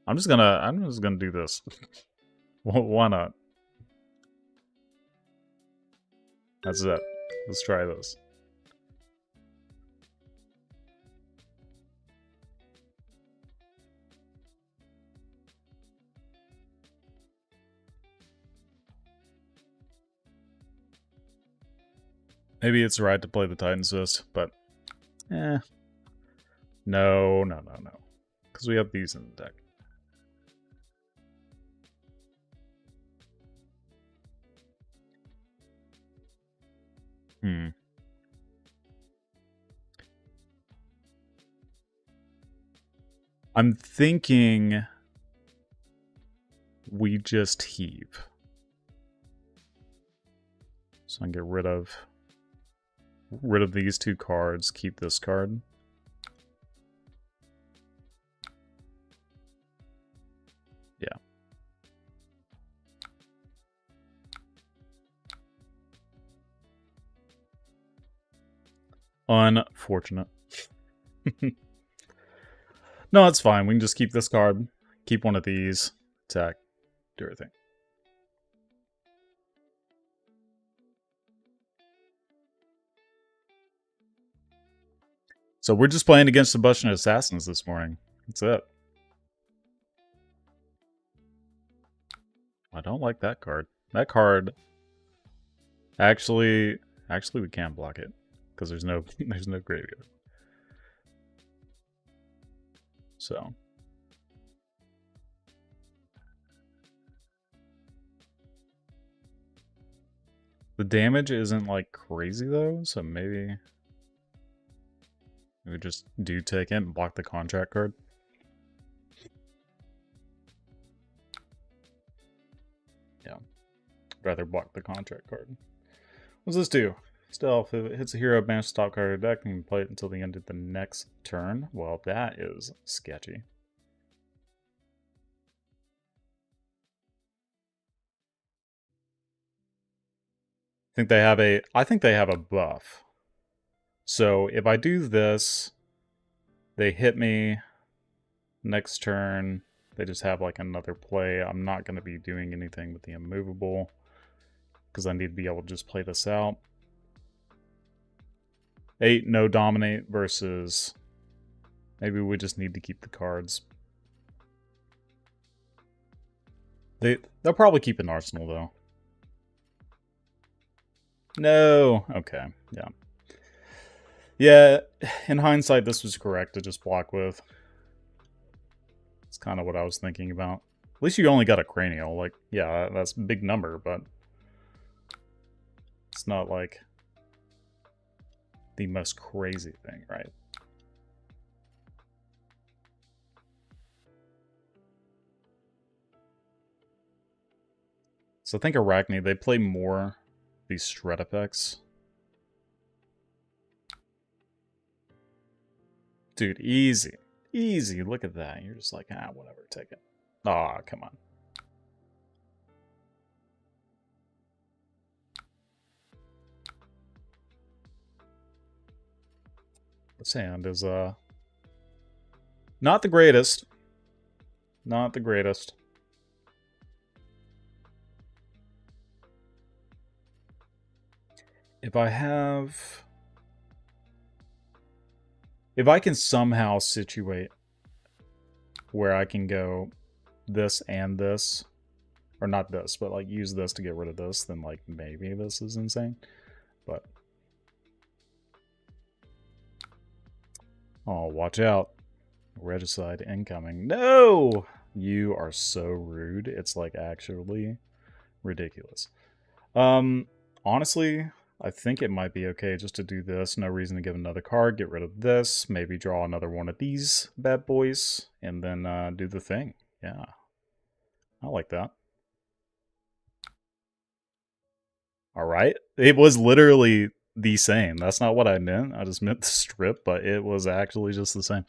I'm just gonna do this. Why not? That's it. Let's try this. Maybe it's right to play the Titan's Fist, but no. Because we have these in the deck. I'm thinking we just heave. So I can get rid of these 2 cards, keep this card. Yeah. Unfortunate. No, it's fine. We can just keep this card. Keep one of these. Attack. Do everything. So we're just playing against a bunch of assassins this morning. That's it. I don't like that card. That card... Actually, we can't block it. Because there's no graveyard. So... The damage isn't, like, crazy, though, so maybe... We just do take it and block the contract card. Yeah. Rather block the contract card. What does this do? Stealth. If it hits a hero, banish the top card of the deck, and you can play it until the end of the next turn. Well, that is sketchy. I think they have a buff. So if I do this, they hit me next turn. They just have like another play. I'm not going to be doing anything with the immovable because I need to be able to just play this out. 8, no dominate versus... Maybe we just need to keep the cards. They'll probably keep an arsenal though. No. Okay. Yeah. Yeah, in hindsight, this was correct to just block with. It's kind of what I was thinking about. At least you only got a cranial. Like, yeah, that's a big number, but it's not like the most crazy thing, right? So I think Arachne, they play more these Shred effects. Dude, easy. Easy. Look at that. You're just like, ah, whatever, take it. Aw, come on. This hand is, not the greatest. Not the greatest. If I can somehow situate where I can go this and this, or not this, but like use this to get rid of this, then like maybe this is insane. But oh, watch out. Regicide incoming. No! You are so rude. It's like actually ridiculous. Honestly, I think it might be okay just to do this. No reason to give another card. Get rid of this. Maybe draw another one of these bad boys. And then do the thing. Yeah. I like that. Alright. It was literally the same. That's not what I meant. I just meant the strip, but it was actually just the same.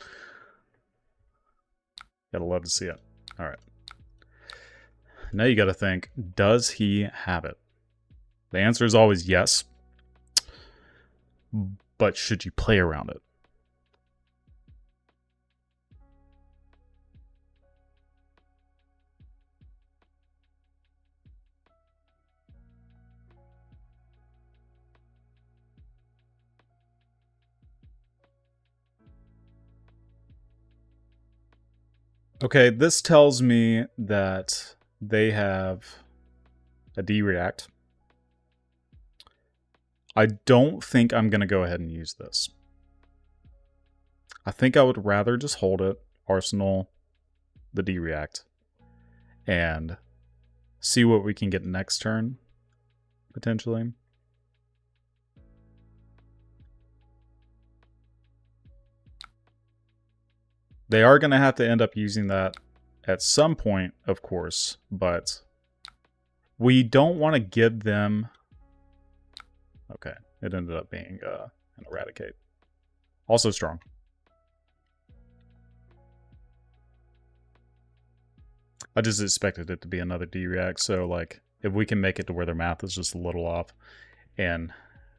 Gotta love to see it. Alright. Now you gotta think, does he have it? The answer is always yes. But should you play around it? Okay, this tells me that they have a D-React. I don't think I'm going to go ahead and use this. I think I would rather just hold it, Arsenal, the D-React, and see what we can get next turn, potentially. They are going to have to end up using that at some point, of course, but we don't want to give them... Okay, it ended up being an Eradicate. Also strong. I just expected it to be another D-React, so like, if we can make it to where their math is just a little off, and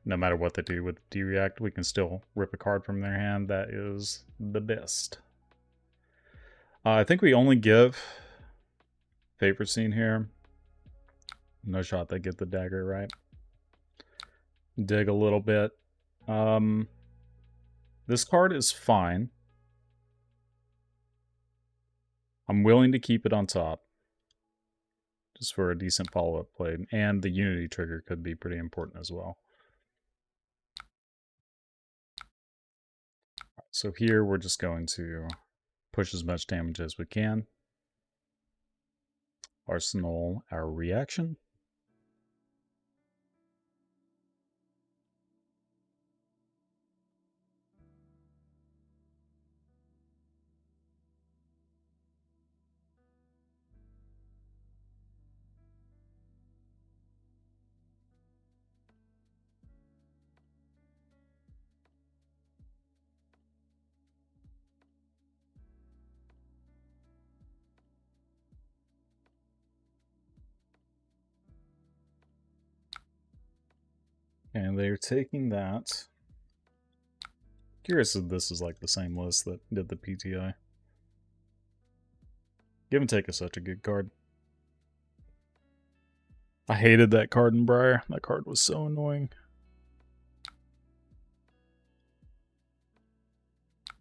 no matter what they do with D-React, we can still rip a card from their hand. That is the best. I think we only give favorite scene here. No shot they get the dagger, right? Dig a little bit. This card is fine. I'm willing to keep it on top, just for a decent follow-up play. And the Unity trigger could be pretty important as well. So here we're just going to push as much damage as we can. Arsenal our reaction. And they're taking that. Curious if this is like the same list that did the PTI. Give and Take is such a good card. I hated that card in Briar. That card was so annoying.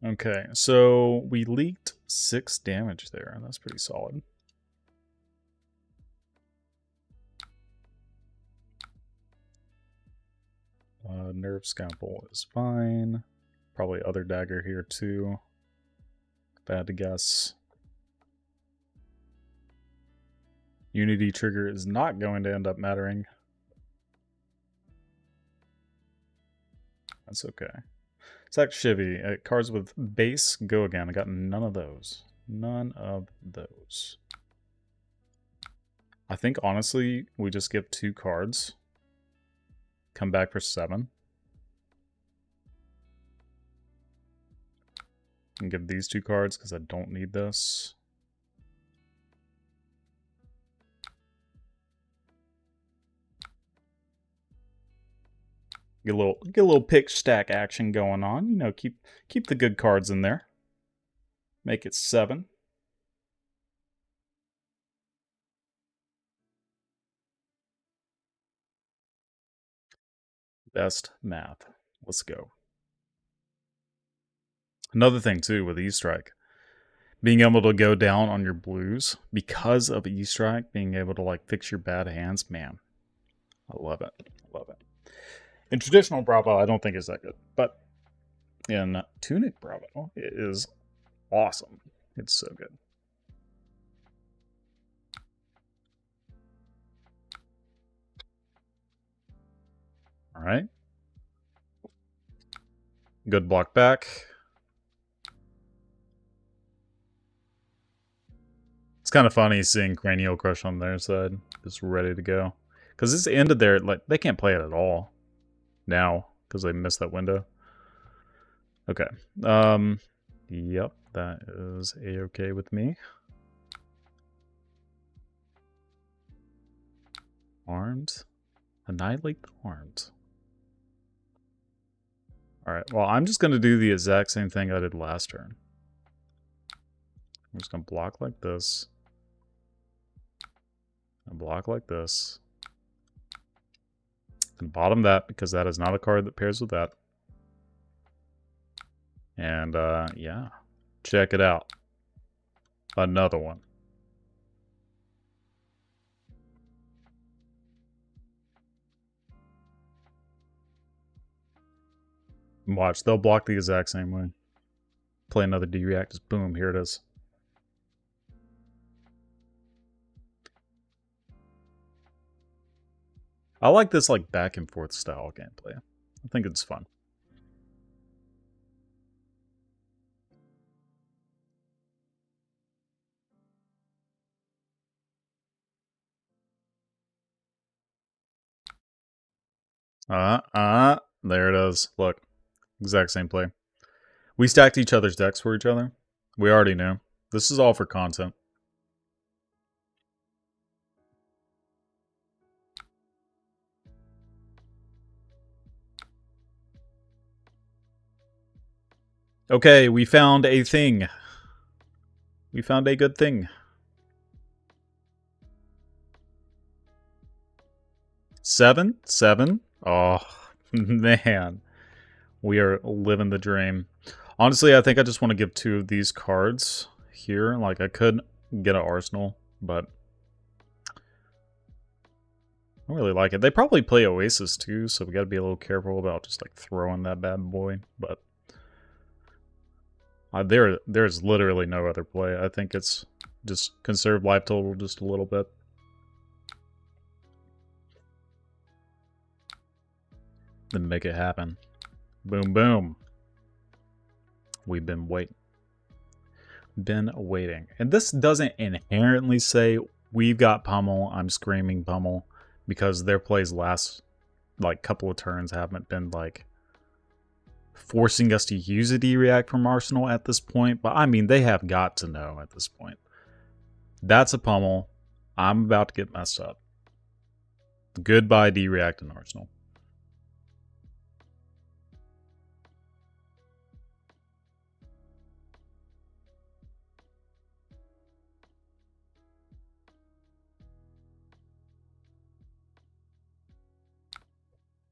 Okay, so we leaked 6 damage there. That's pretty solid. Nerve Scalpel is fine. Probably other dagger here too. If I had to guess. Unity trigger is not going to end up mattering. That's okay. Sack Chivy. Cards with base, go again. I got none of those. None of those. I think, honestly, we just give 2 cards. Come back for 7. And give these 2 cards because I don't need this. Get a little pick stack action going on. You know, keep the good cards in there. Make it 7. Best math. Let's go. Another thing too with E-Strike, being able to go down on your blues because of E-Strike, being able to like fix your bad hands, man, I love it. Love it. In traditional Bravo, I don't think it's that good, but in Tunic Bravo, it is awesome. It's so good. All right. Good block back. It's kind of funny seeing Cranial Crush on their side, just ready to go. Because it's ended there, like, they can't play it at all now, because they missed that window. Okay. Yep, that is a-okay with me. Armed. Annihilate the armed. Alright, well, I'm just going to do the exact same thing I did last turn. I'm just going to block like this. And block like this. And bottom that, because that is not a card that pairs with that. And, yeah. Check it out. Another one. Watch, they'll block the exact same way. Play another D-React, just boom, here it is. I like this like back and forth style gameplay. I think it's fun. There it is. Look, exact same play. We stacked each other's decks for each other. We already knew. This is all for content. Okay, we found a thing. We found a good thing. 7? 7? Oh, man. We are living the dream. Honestly, I think I just want to give 2 of these cards here. Like, I could get an Arsenal, but I don't really like it. They probably play Oasis too, so we gotta be a little careful about just like throwing that bad boy. But there's literally no other play. I think it's just conserve life total just a little bit. Then make it happen. Boom, boom. We've been waiting. And this doesn't inherently say we've got pummel, I'm screaming pummel, because their plays last like couple of turns haven't been like forcing us to use a D-React from Arsenal at this point. But I mean, they have got to know at this point. That's a pummel. I'm about to get messed up. Goodbye D-React and Arsenal.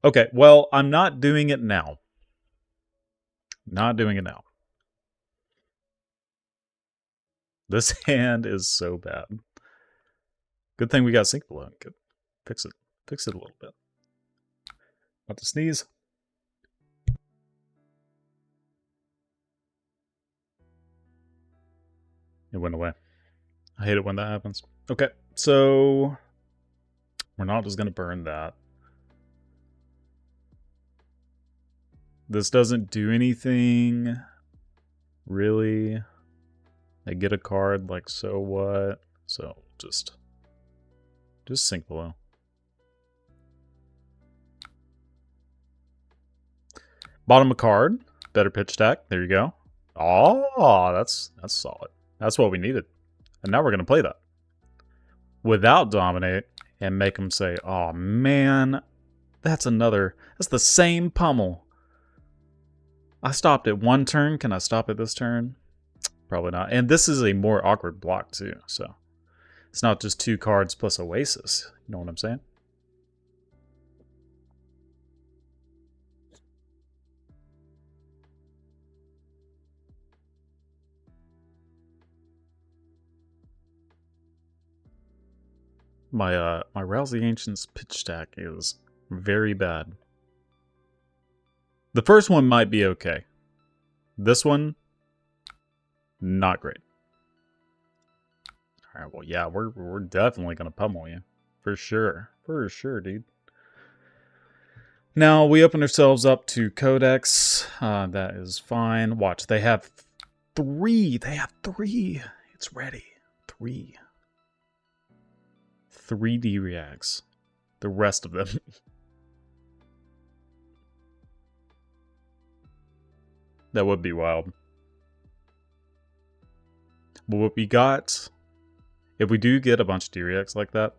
Okay, well, I'm not doing it now. Not doing it now. This hand is so bad. Good thing we got sync below. Good. Fix it. Fix it a little bit. About to sneeze. It went away. I hate it when that happens. Okay, so we're not just going to burn that. This doesn't do anything, really. They get a card, like, so what? So, just sink below. Bottom a card, better pitch stack, there you go. Oh, that's solid. That's what we needed. And now we're going to play that. Without dominate, and make them say, oh man, that's the same pummel. I stopped at 1 turn. Can I stop at this turn? Probably not. And this is a more awkward block too, so it's not just 2 cards plus Oasis. You know what I'm saying? My Rousey Ancients pitch stack is very bad. The first one might be okay. This one, not great. Alright, well, yeah, we're definitely gonna pummel you. For sure. For sure, dude. Now, we open ourselves up to Codex. That is fine. Watch, they have 3. They have 3. It's ready. 3. 3D reacts. The rest of them. That would be wild. But what we got, if we do get a bunch of D-Reacts like that,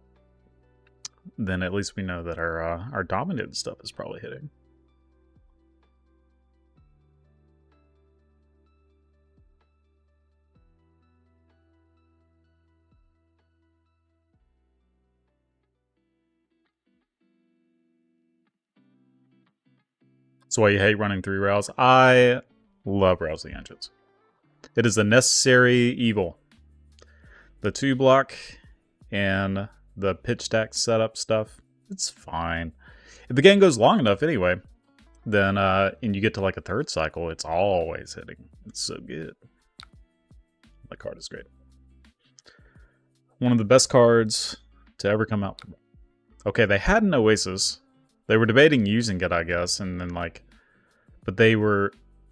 then at least we know that our dominant stuff is probably hitting. That's why you hate running 3 routes. I love Rousey Engines. It is a necessary evil. The 2 block and the pitch stack setup stuff, it's fine. If the game goes long enough anyway, then and you get to like a 3rd cycle, it's always hitting. It's so good. That card is great. One of the best cards to ever come out. Okay, they had an Oasis. They were debating using it, I guess, and then like, but they were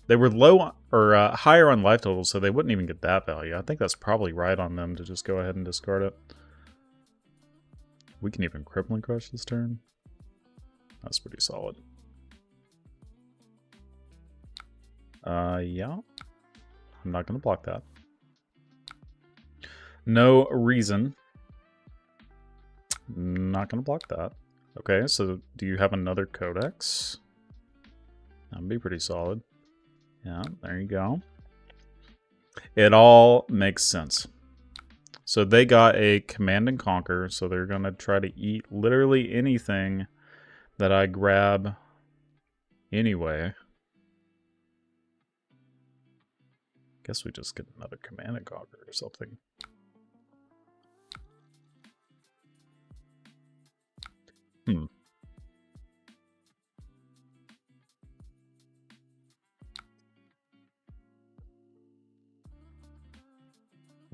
low or higher on life total, so they wouldn't even get that value. I think that's probably right on them to just go ahead and discard it. We can even crippling crush this turn. That's pretty solid. Yeah. I'm not gonna block that. No reason. Not gonna block that. Okay, so do you have another Codex? That'd be pretty solid. Yeah, there you go. It all makes sense. So they got a command and conquer, so they're going to try to eat literally anything that I grab anyway. Guess we just get another command and conquer or something. I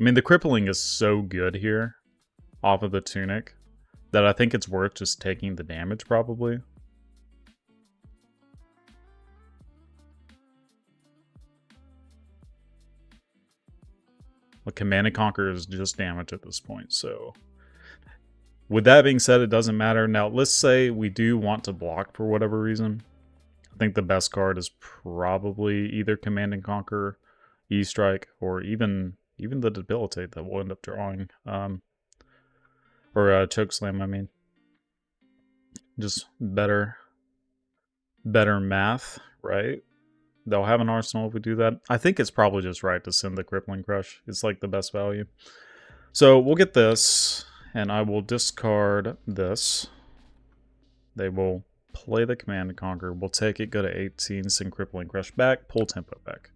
mean, the crippling is so good here off of the tunic that I think it's worth just taking the damage, probably. But Command and Conquer is just damage at this point, so... With that being said, it doesn't matter. Now, let's say we do want to block for whatever reason. I think the best card is probably either Command and Conquer, E-Strike, or even the Debilitate that we'll end up drawing. Or Chokeslam, I mean. Just better math, right? They'll have an arsenal if we do that. I think it's probably just right to send the Crippling Crush. It's like the best value. So we'll get this, and I will discard this. They will play the Command and Conquer. We'll take it, go to 18, send Crippling Crush back, pull tempo back.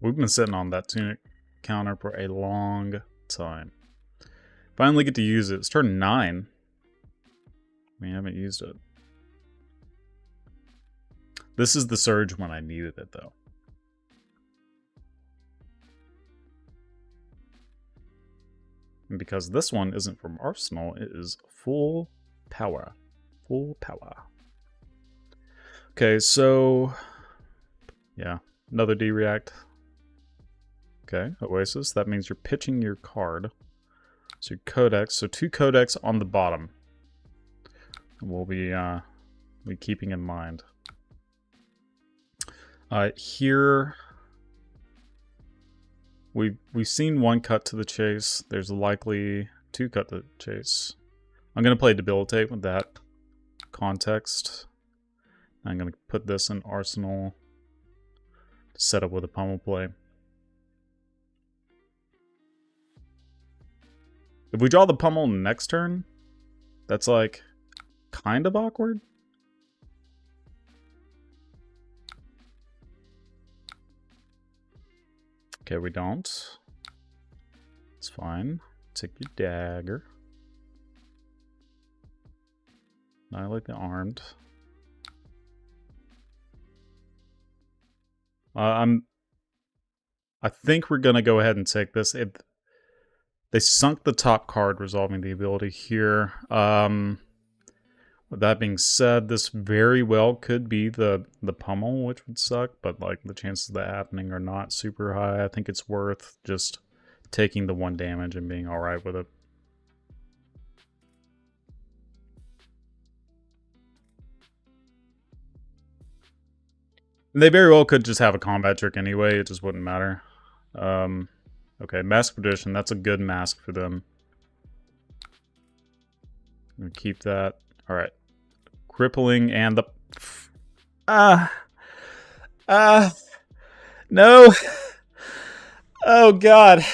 We've been sitting on that tunic counter for a long time. Finally get to use it. It's turn 9. We haven't used it. This is the surge when I needed it, though. And because this one isn't from Arsenal, it is full power. Full power. Okay, so... yeah, another D-React. Okay, Oasis. That means you're pitching your card. So your Codex. So 2 Codex on the bottom. We'll be keeping in mind. Here, we've seen 1 cut to the chase. There's likely 2 cut to the chase. I'm going to play Debilitate with that context. I'm going to put this in Arsenal to set up with a pummel play. If we draw the pummel next turn, that's like kind of awkward. Okay, we don't. It's fine. Take your dagger. Annihilate the armed. I think we're gonna go ahead and take this. They sunk the top card, resolving the ability here. With that being said, this very well could be the pummel, which would suck, but like the chances of that happening are not super high. I think it's worth just taking the 1 damage and being alright with it. And they very well could just have a combat trick anyway, it just wouldn't matter. Okay, Mask Perdition, that's a good mask for them. I'm gonna keep that. Alright. Crippling and the... no! Oh god!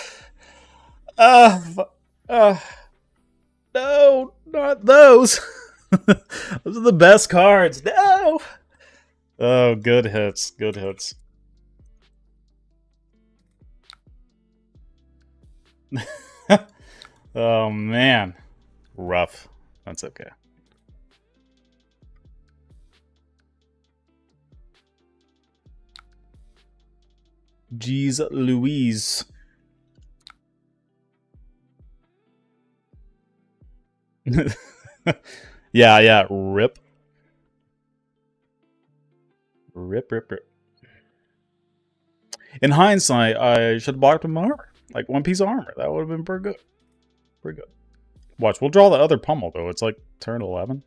No! Not those! Those are the best cards! No! Oh, good hits. Good hits. Oh man, rough. That's okay. Jeez Louise. Yeah, rip. Rip. In hindsight, I should have blocked with my armor. Like 1 piece of armor. That would have been pretty good. Pretty good. Watch, we'll draw the other pummel, though. It's like turn 11.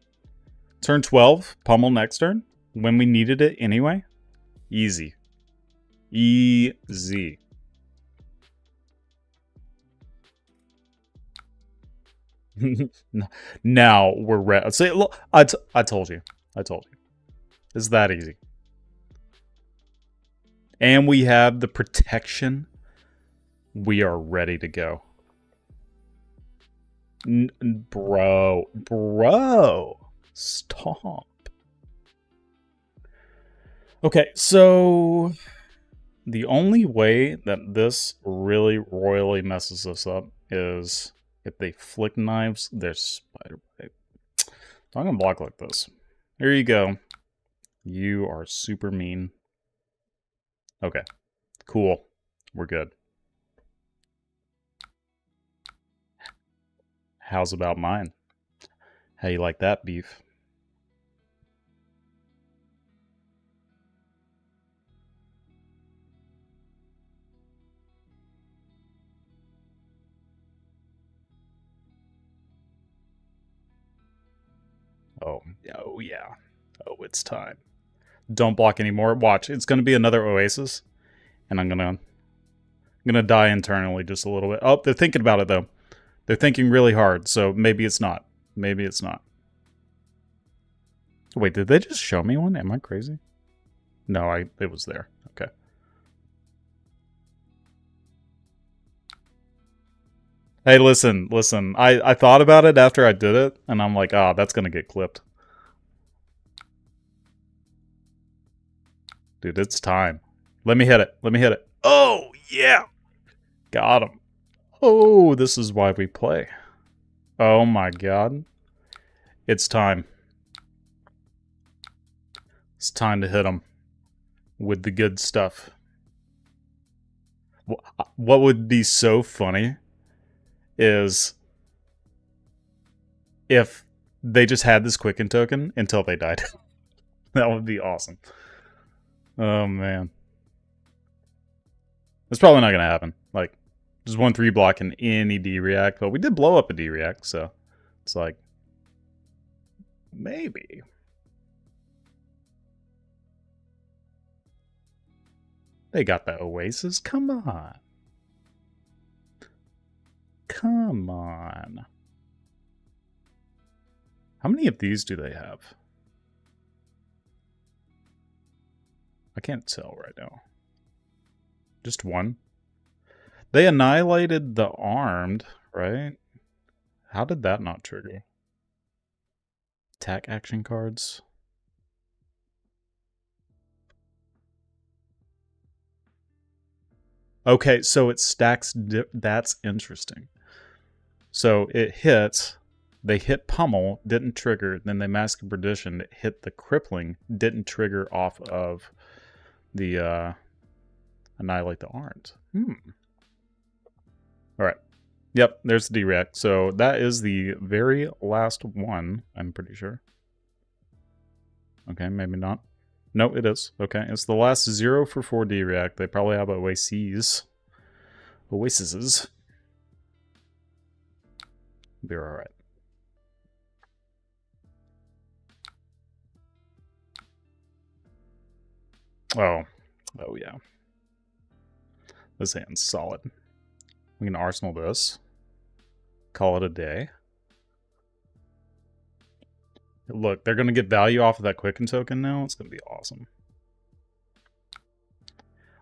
Turn 12, pummel next turn. When we needed it anyway. Easy. Easy. Now we're ready. See, look, I told you. I told you. It's that easy. And we have the protection. We are ready to go. Bro. Stop. Okay, so the only way that this really royally messes us up is if they flick knives their spider bite. So I'm gonna block like this. Here you go. You are super mean. Okay, cool. We're good. How's about mine? How you like that, beef? Oh, yeah. Oh, it's time. Don't block anymore. Watch, it's going to be another Oasis. And I'm going to die internally just a little bit. Oh, they're thinking about it, though. They're thinking really hard, so maybe it's not. Maybe it's not. Wait, did they just show me one? Am I crazy? No, it was there. Okay. Hey, listen. I thought about it after I did it, and I'm like, that's going to get clipped. Dude, it's time. Let me hit it. Oh, yeah! Got him. Oh, this is why we play. Oh my god. It's time. It's time to hit him with the good stuff. What would be so funny is if they just had this Quicken token until they died. That would be awesome. Oh, man. That's probably not going to happen. Like, just 1-3 block in any D-React. But we did blow up a D-React, so it's like, maybe. They got the Oasis? Come on. Come on. How many of these do they have? I can't tell right now. Just one? They annihilated the armed, right? How did that not trigger? Attack action cards. Okay, so it stacks. That's interesting. So it hits. They hit pummel, didn't trigger. Then they mask of perdition, it hit the crippling, didn't trigger off of the annihilate the armed. All right. Yep, there's the D-React. So that is the very last one, I'm pretty sure. Okay, maybe not. No, it is. Okay, it's the last 0 for 4 D-React. They probably have Oases. Oasises. Be alright. Oh yeah. This hand's solid. We can arsenal this. Call it a day. Look, they're going to get value off of that Quicken token now. It's going to be awesome.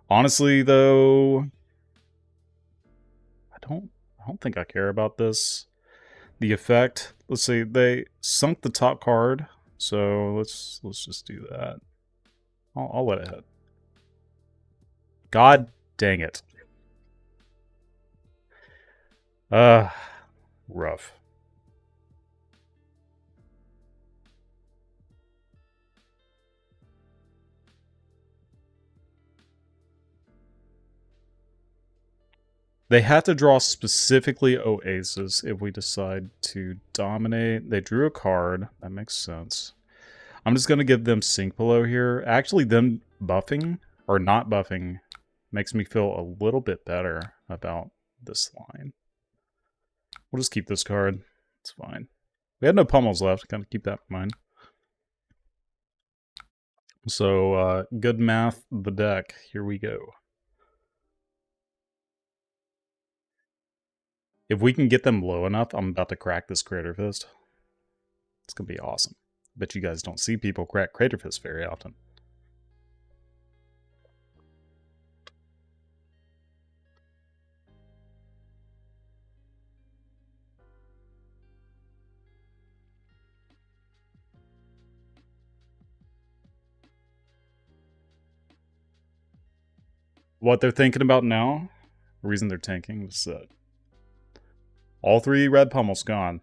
Honestly, though, I don't think I care about this. The effect, let's see, they sunk the top card, so let's just do that. I'll let it hit. God dang it. Rough. They have to draw specifically Oasis if we decide to dominate. They drew a card. That makes sense. I'm just going to give them Sync Below here. Actually, them buffing, or not buffing, makes me feel a little bit better about this line. We'll just keep this card. It's fine. We had no pummels left. Kind of keep that in mind. So, good math, the deck. Here we go. If we can get them low enough, I'm about to crack this Crater Fist. It's going to be awesome. Bet you guys don't see people crack Crater Fist very often. What they're thinking about now, the reason they're tanking is that all 3 red pummels gone.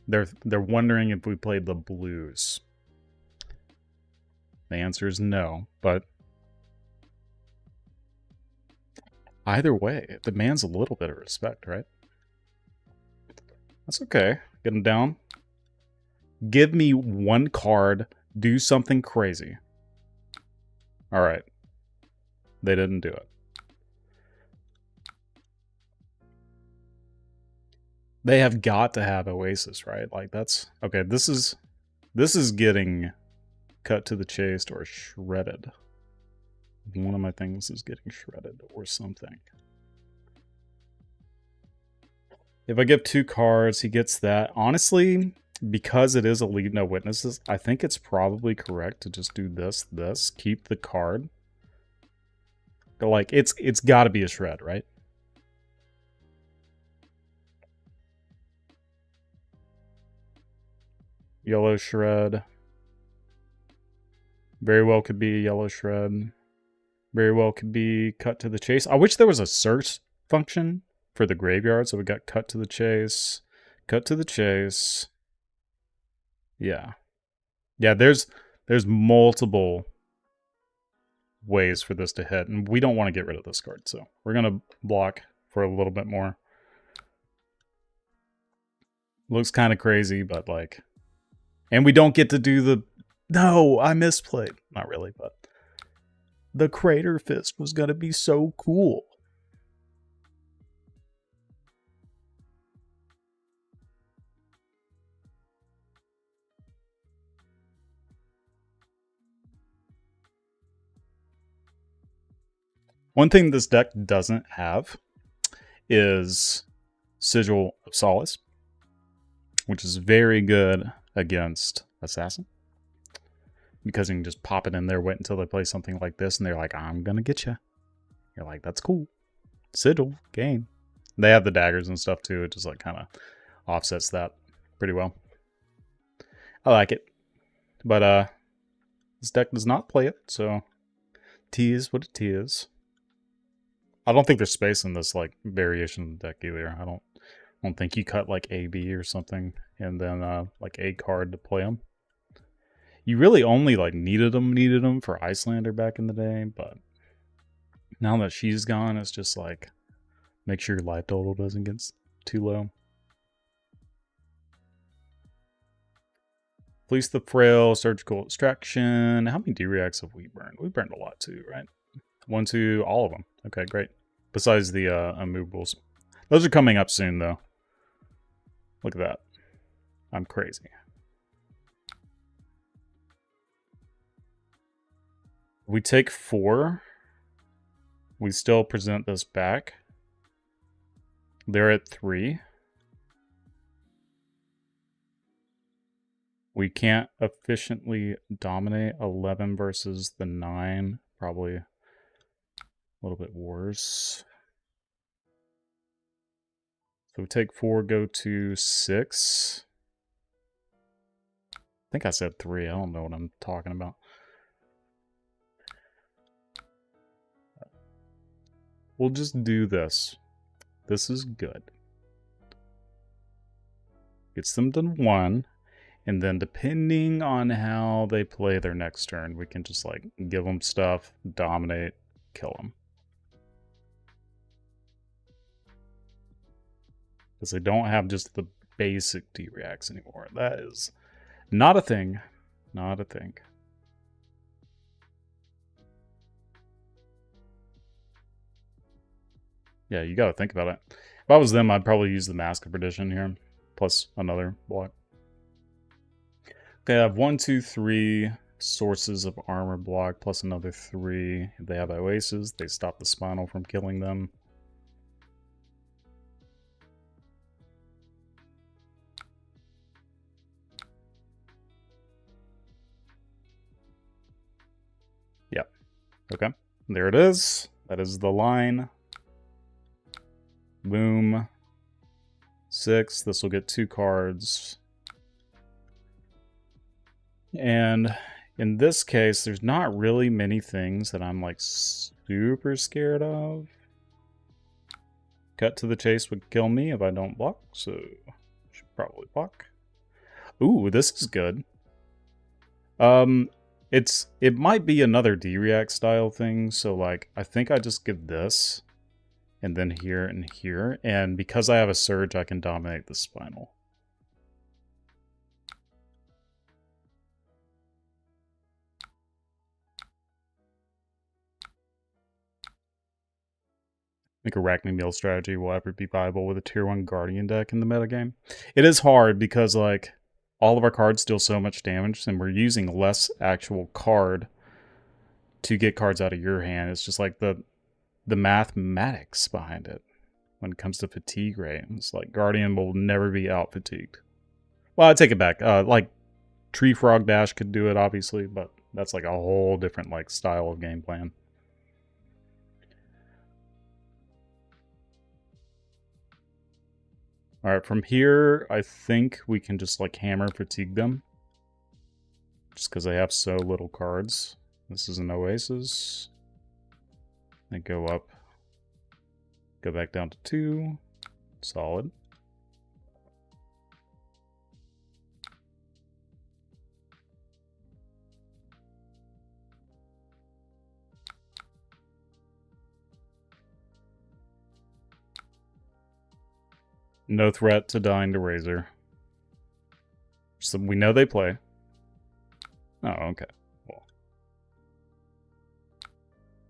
They're wondering if we played the blues. The answer is no, but either way, it demands a little bit of respect, right? That's okay. Get them down. Give me 1 card. Do something crazy. All right. They didn't do it. They have got to have Oasis, right? Like that's okay. This is getting cut to the chase or shredded. One of my things is getting shredded or something. If I give 2 cards, he gets that. Honestly, because it is a lead no witnesses, I think it's probably correct to just do this, keep the card. But like it's got to be a shred, right? Yellow shred. Very well could be a yellow shred. Very well could be cut to the chase. I wish there was a search function for the graveyard, so we got cut to the chase. Cut to the chase. Yeah. Yeah, there's multiple ways for this to hit, and we don't want to get rid of this card, so we're going to block for a little bit more. Looks kind of crazy, but like... And we don't get to do the... No, I misplayed. Not really, but... The Crater Fist was going to be so cool. One thing this deck doesn't have is Sigil of Solace, which is very good against Assassin. Because you can just pop it in there, wait until they play something like this, and they're like, I'm going to get you. You're like, that's cool. Sigil, game. They have the daggers and stuff too. It just like kind of offsets that pretty well. I like it. But this deck does not play it, so T is what it is. I don't think there's space in this like variation of the deck either. I don't think you cut like AB or something and then like a card to play them. You really only like needed them for Icelander back in the day, but now that she's gone, it's just like make sure your life total doesn't get too low. Fleece the Frail, Surgical Extraction. How many D-Reacts have we burned? We burned a lot too, right? 1, 2, all of them. Okay, great. Besides the unmovables. Those are coming up soon, though. Look at that. I'm crazy. We take 4. We still present this back. They're at 3. We can't efficiently dominate 11 versus the 9. Probably a little bit worse. So we take 4, go to 6. I think I said 3. I don't know what I'm talking about. We'll just do this. This is good. Gets them to 1. And then depending on how they play their next turn, we can just like give them stuff, dominate, kill them. Because they don't have just the basic D-Reacts anymore. That is not a thing. Not a thing. Yeah, you gotta think about it. If I was them, I'd probably use the Mask of Perdition here, plus another block. Okay, I have 1, 2, 3 sources of armor block, plus another 3. If they have Oasis, they stop the Spinal from killing them. Yep. Okay. There it is. That is the line. Boom. 6. This will get 2 cards. And in this case, there's not really many things that I'm like super scared of. Cut to the Chase would kill me if I don't block, so I should probably block. Ooh, this is good. It might be another D-React style thing, so like I think I just give this and then here and here, and because I have a Surge, I can dominate the Spinal. I think Arachnomeal strategy will ever be viable with a tier 1 Guardian deck in the metagame. It is hard because like all of our cards deal so much damage and we're using less actual card to get cards out of your hand. It's just like the mathematics behind it when it comes to fatigue rate. It's like Guardian will never be out fatigued. Well, I take it back. Like Tree Frog Dash could do it obviously, but that's like a whole different like style of game plan. Alright, from here, I think we can just, like, hammer fatigue them. Just because they have so little cards. This is an Oasis. They go up. Go back down to 2. Solid. No threat to dying to Razor. So we know they play. Oh, okay. Well.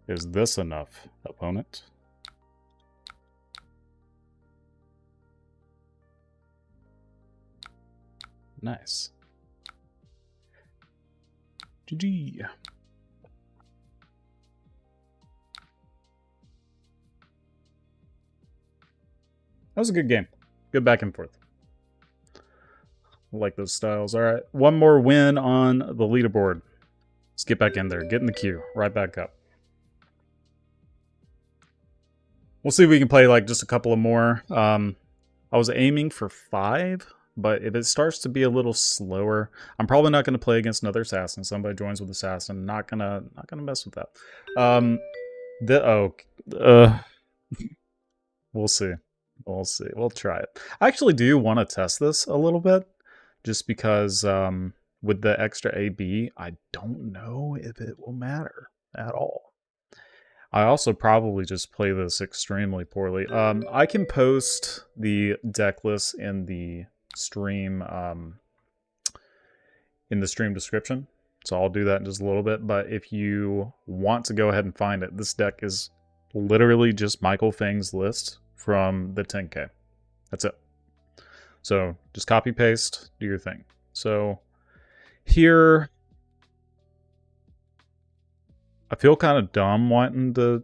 Is this enough, opponent? Nice. GG. That was a good game. Good back and forth. I like those styles. All right, one more win on the leaderboard. Let's get back in there. Get in the queue. Right back up. We'll see if we can play like just a couple of more. I was aiming for 5, but if it starts to be a little slower, I'm probably not going to play against another assassin. Somebody joins with assassin. Not gonna mess with that. We'll see. We'll see. We'll try it. I actually do want to test this a little bit, just because with the extra AB, I don't know if it will matter at all. I also probably just play this extremely poorly. I can post the deck list in the stream description, so I'll do that in just a little bit. But if you want to go ahead and find it, this deck is literally just Michael Fang's list from the 10K. That's it. So just copy paste, do your thing. So here, I feel kind of dumb wanting to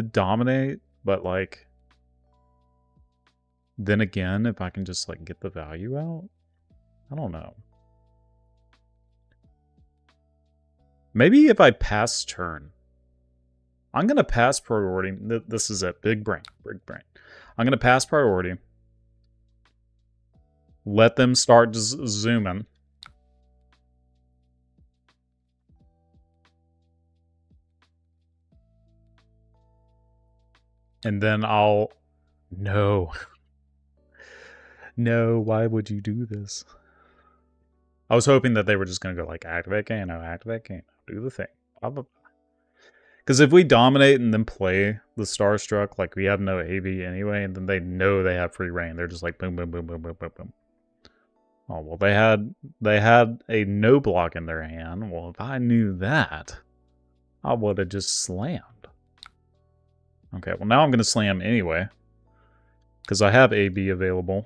dominate, but like, then again, if I can just like get the value out, I don't know. Maybe if I pass turn. I'm going to pass priority. This is it. Big brain. Big brain. I'm going to pass priority. Let them start zooming. And then I'll... No. No, why would you do this? I was hoping that they were just going to go like, activate Kano, activate Kano, do the thing. Because if we dominate and then play the Starstruck, like we have no AB anyway, and then they know they have free reign, they're just like boom, boom, boom, boom, boom, boom, boom. Oh, well, they had a no block in their hand. Well, if I knew that, I would have just slammed. Okay, well now I'm going to slam anyway. Because I have AB available.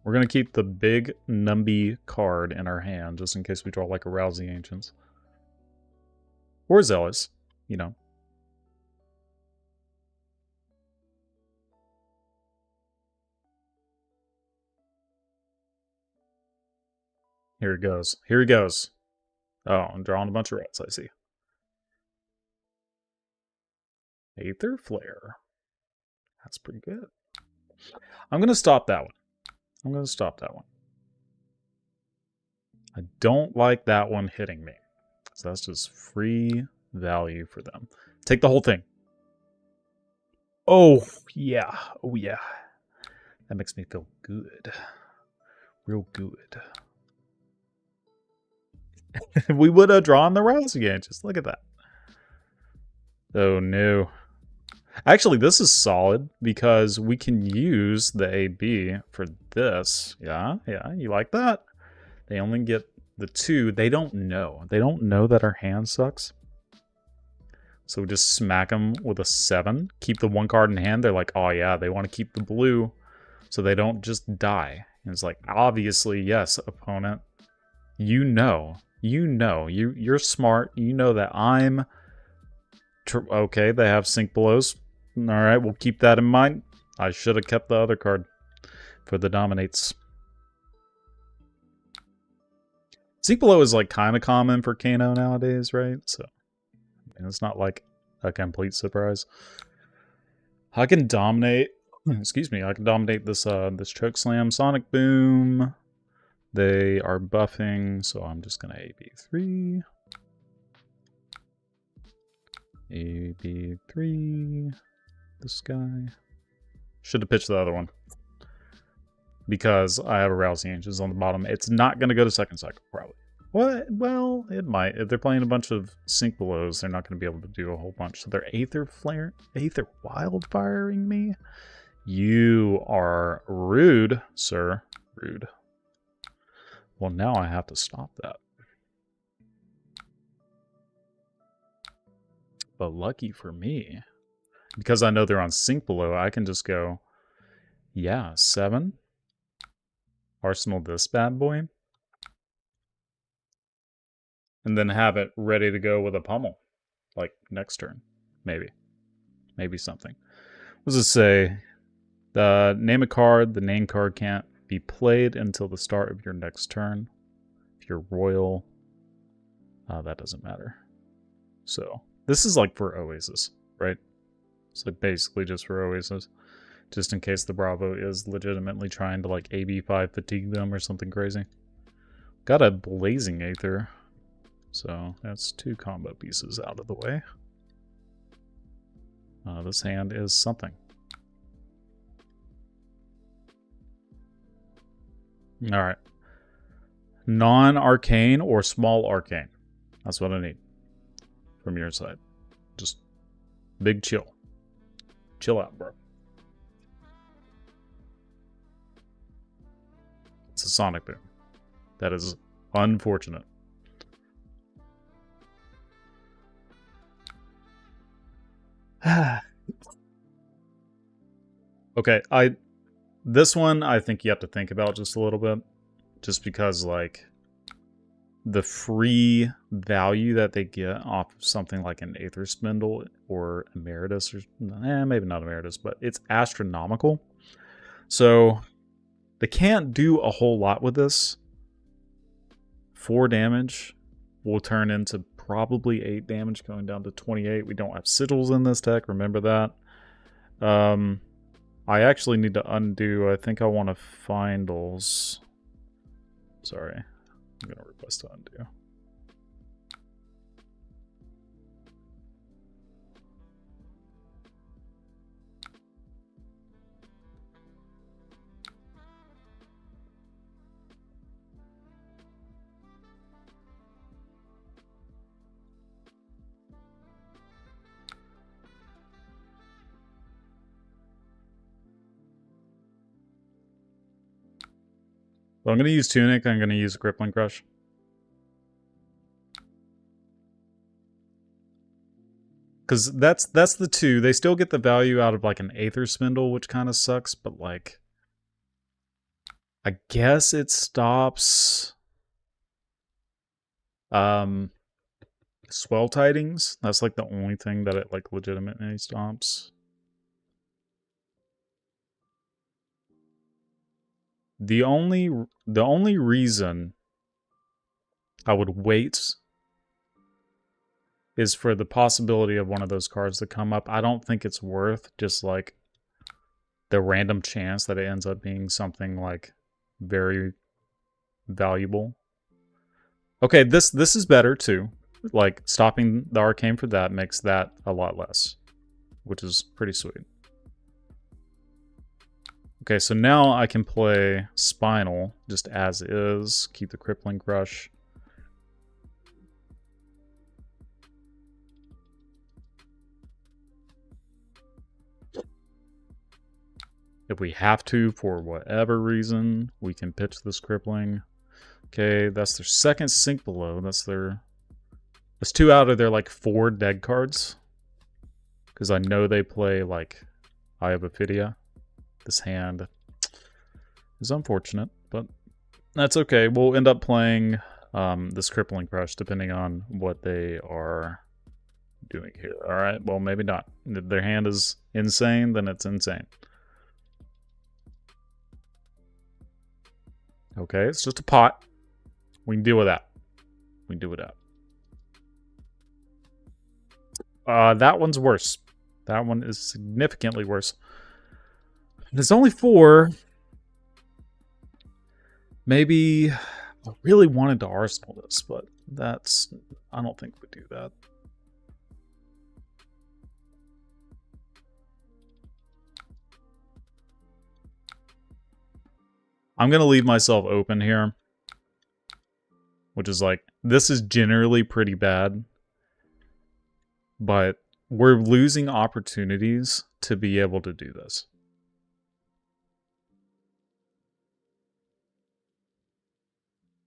We're going to keep the big Numby card in our hand, just in case we draw like a Rousey Ancients. Or Zealous, you know. Here it goes. Here he goes. Oh, I'm drawing a bunch of rats, I see. Aether Flare. That's pretty good. I'm going to stop that one. I'm going to stop that one. I don't like that one hitting me. So that's just free value for them. Take the whole thing. Oh, yeah. Oh, yeah. That makes me feel good. Real good. We would have drawn the Rouse again. Just look at that. Oh, no. Actually, this is solid because we can use the AB for this. Yeah, you like that? They only get the 2. They don't know. They don't know that our hand sucks. So we just smack them with a 7. Keep the 1 card in hand. They're like, oh yeah, they want to keep the blue so they don't just die. And it's like, obviously, yes, opponent. You're smart. You know that I'm... Okay, they have Sink Belows. Alright, we'll keep that in mind. I should have kept the other card for the Dominates. Sink Below is like kind of common for Kano nowadays, right? So it's not like a complete surprise. I can dominate. Excuse me. I can dominate this this Choke Slam, Sonic Boom. They are buffing, so I'm just gonna AB3. AB3. This guy. Should have pitched the other one. Because I have a Rousey Ancients on the bottom. It's not going to go to second cycle, probably. What? Well, it might. If they're playing a bunch of Sink Belows, they're not going to be able to do a whole bunch. So they're Aether Wildfiring me? You are rude, sir. Rude. Well, now I have to stop that. But lucky for me, because I know they're on Sink Below, I can just go, yeah, 7. Arsenal this bad boy. And then have it ready to go with a pummel. Like, next turn. Maybe. Maybe something. What does it say? Name a card. The name card can't be played until the start of your next turn. If you're royal, that doesn't matter. So, this is like for Oasis, right? It's like basically just for Oasis. Just in case the Bravo is legitimately trying to like AB5 fatigue them or something crazy. Got a Blazing Aether. So that's 2 combo pieces out of the way. This hand is something. Alright. Non-arcane or small arcane. That's what I need from your side. Just big chill. Chill out, bro. It's a Sonic Boom. That is unfortunate. Okay, this one I think you have to think about just a little bit. Just because, like, the free value that they get off of something like an Aether Spindle or Emeritus, or maybe not Emeritus, but it's astronomical. So they can't do a whole lot with this. 4 damage will turn into probably 8 damage, going down to 28. We don't have sigils in this deck, remember that. I actually need to undo. I think I want to Findles. Sorry. I'm going to request to undo. So I'm going to use Tunic. I'm going to use Crippling Crush. Because that's the two. They still get the value out of like an Aether Spindle, which kind of sucks, but like I guess it stops Swell Tidings. That's like the only thing that it like legitimately stops. The only reason I would wait is for the possibility of one of those cards to come up. I don't think it's worth just like the random chance that it ends up being something like very valuable. Okay, this is better too. Like stopping the arcane for that makes that a lot less, which is pretty sweet. Okay, so now I can play Spinal just as is, keep the Crippling Crush. If we have to, for whatever reason, we can pitch this Crippling. Okay, that's their second Sink Below. That's 2 out of their like 4 dead cards. Because I know they play like Eye of Ophidia. This hand is unfortunate, but that's okay. We'll end up playing this Crippling Crush depending on what they are doing here. Alright, well maybe not. If their hand is insane, then it's insane. Okay, it's just a pot. We can deal with that. We can do it up. That one's worse. That one is significantly worse. And it's only 4. Maybe I really wanted to Arsenal this, but that's... I don't think we do that. I'm going to leave myself open here. Which is like, this is generally pretty bad. But we're losing opportunities to be able to do this.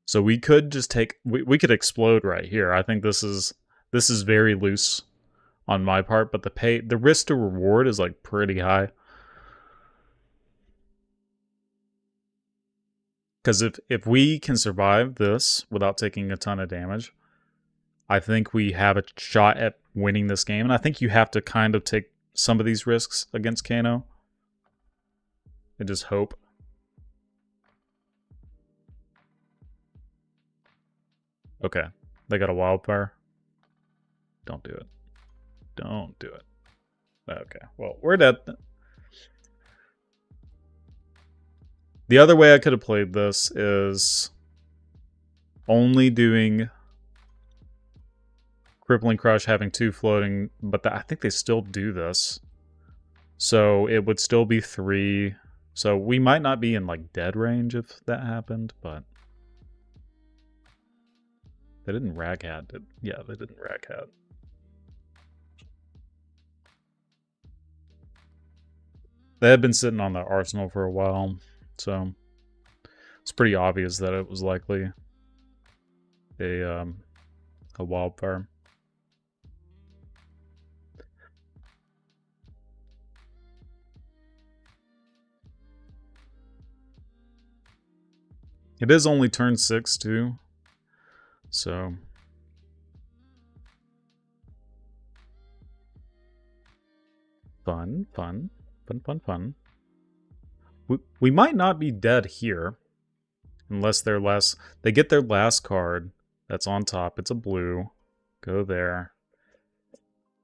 So we could just take, we could explode right here. I think this is very loose on my part, but the risk to reward is like pretty high. Because if we can survive this without taking a ton of damage, I think we have a shot at winning this game. And I think you have to kind of take some of these risks against Kano. And just hope. Okay. They got a Wildfire. Don't do it. Don't do it. Okay. Well, we're dead. The other way I could have played this is only doing Crippling Crush, having 2 floating, but I think they still do this. So it would still be 3. So we might not be in like dead range if that happened, but they didn't Rag Hat. Yeah, they didn't Rag Hat. They had been sitting on the arsenal for a while, so it's pretty obvious that it was likely a Wildfire. It is only turn 6 too, so fun. We might not be dead here, unless they get their last card that's on top. It's a blue. Go there.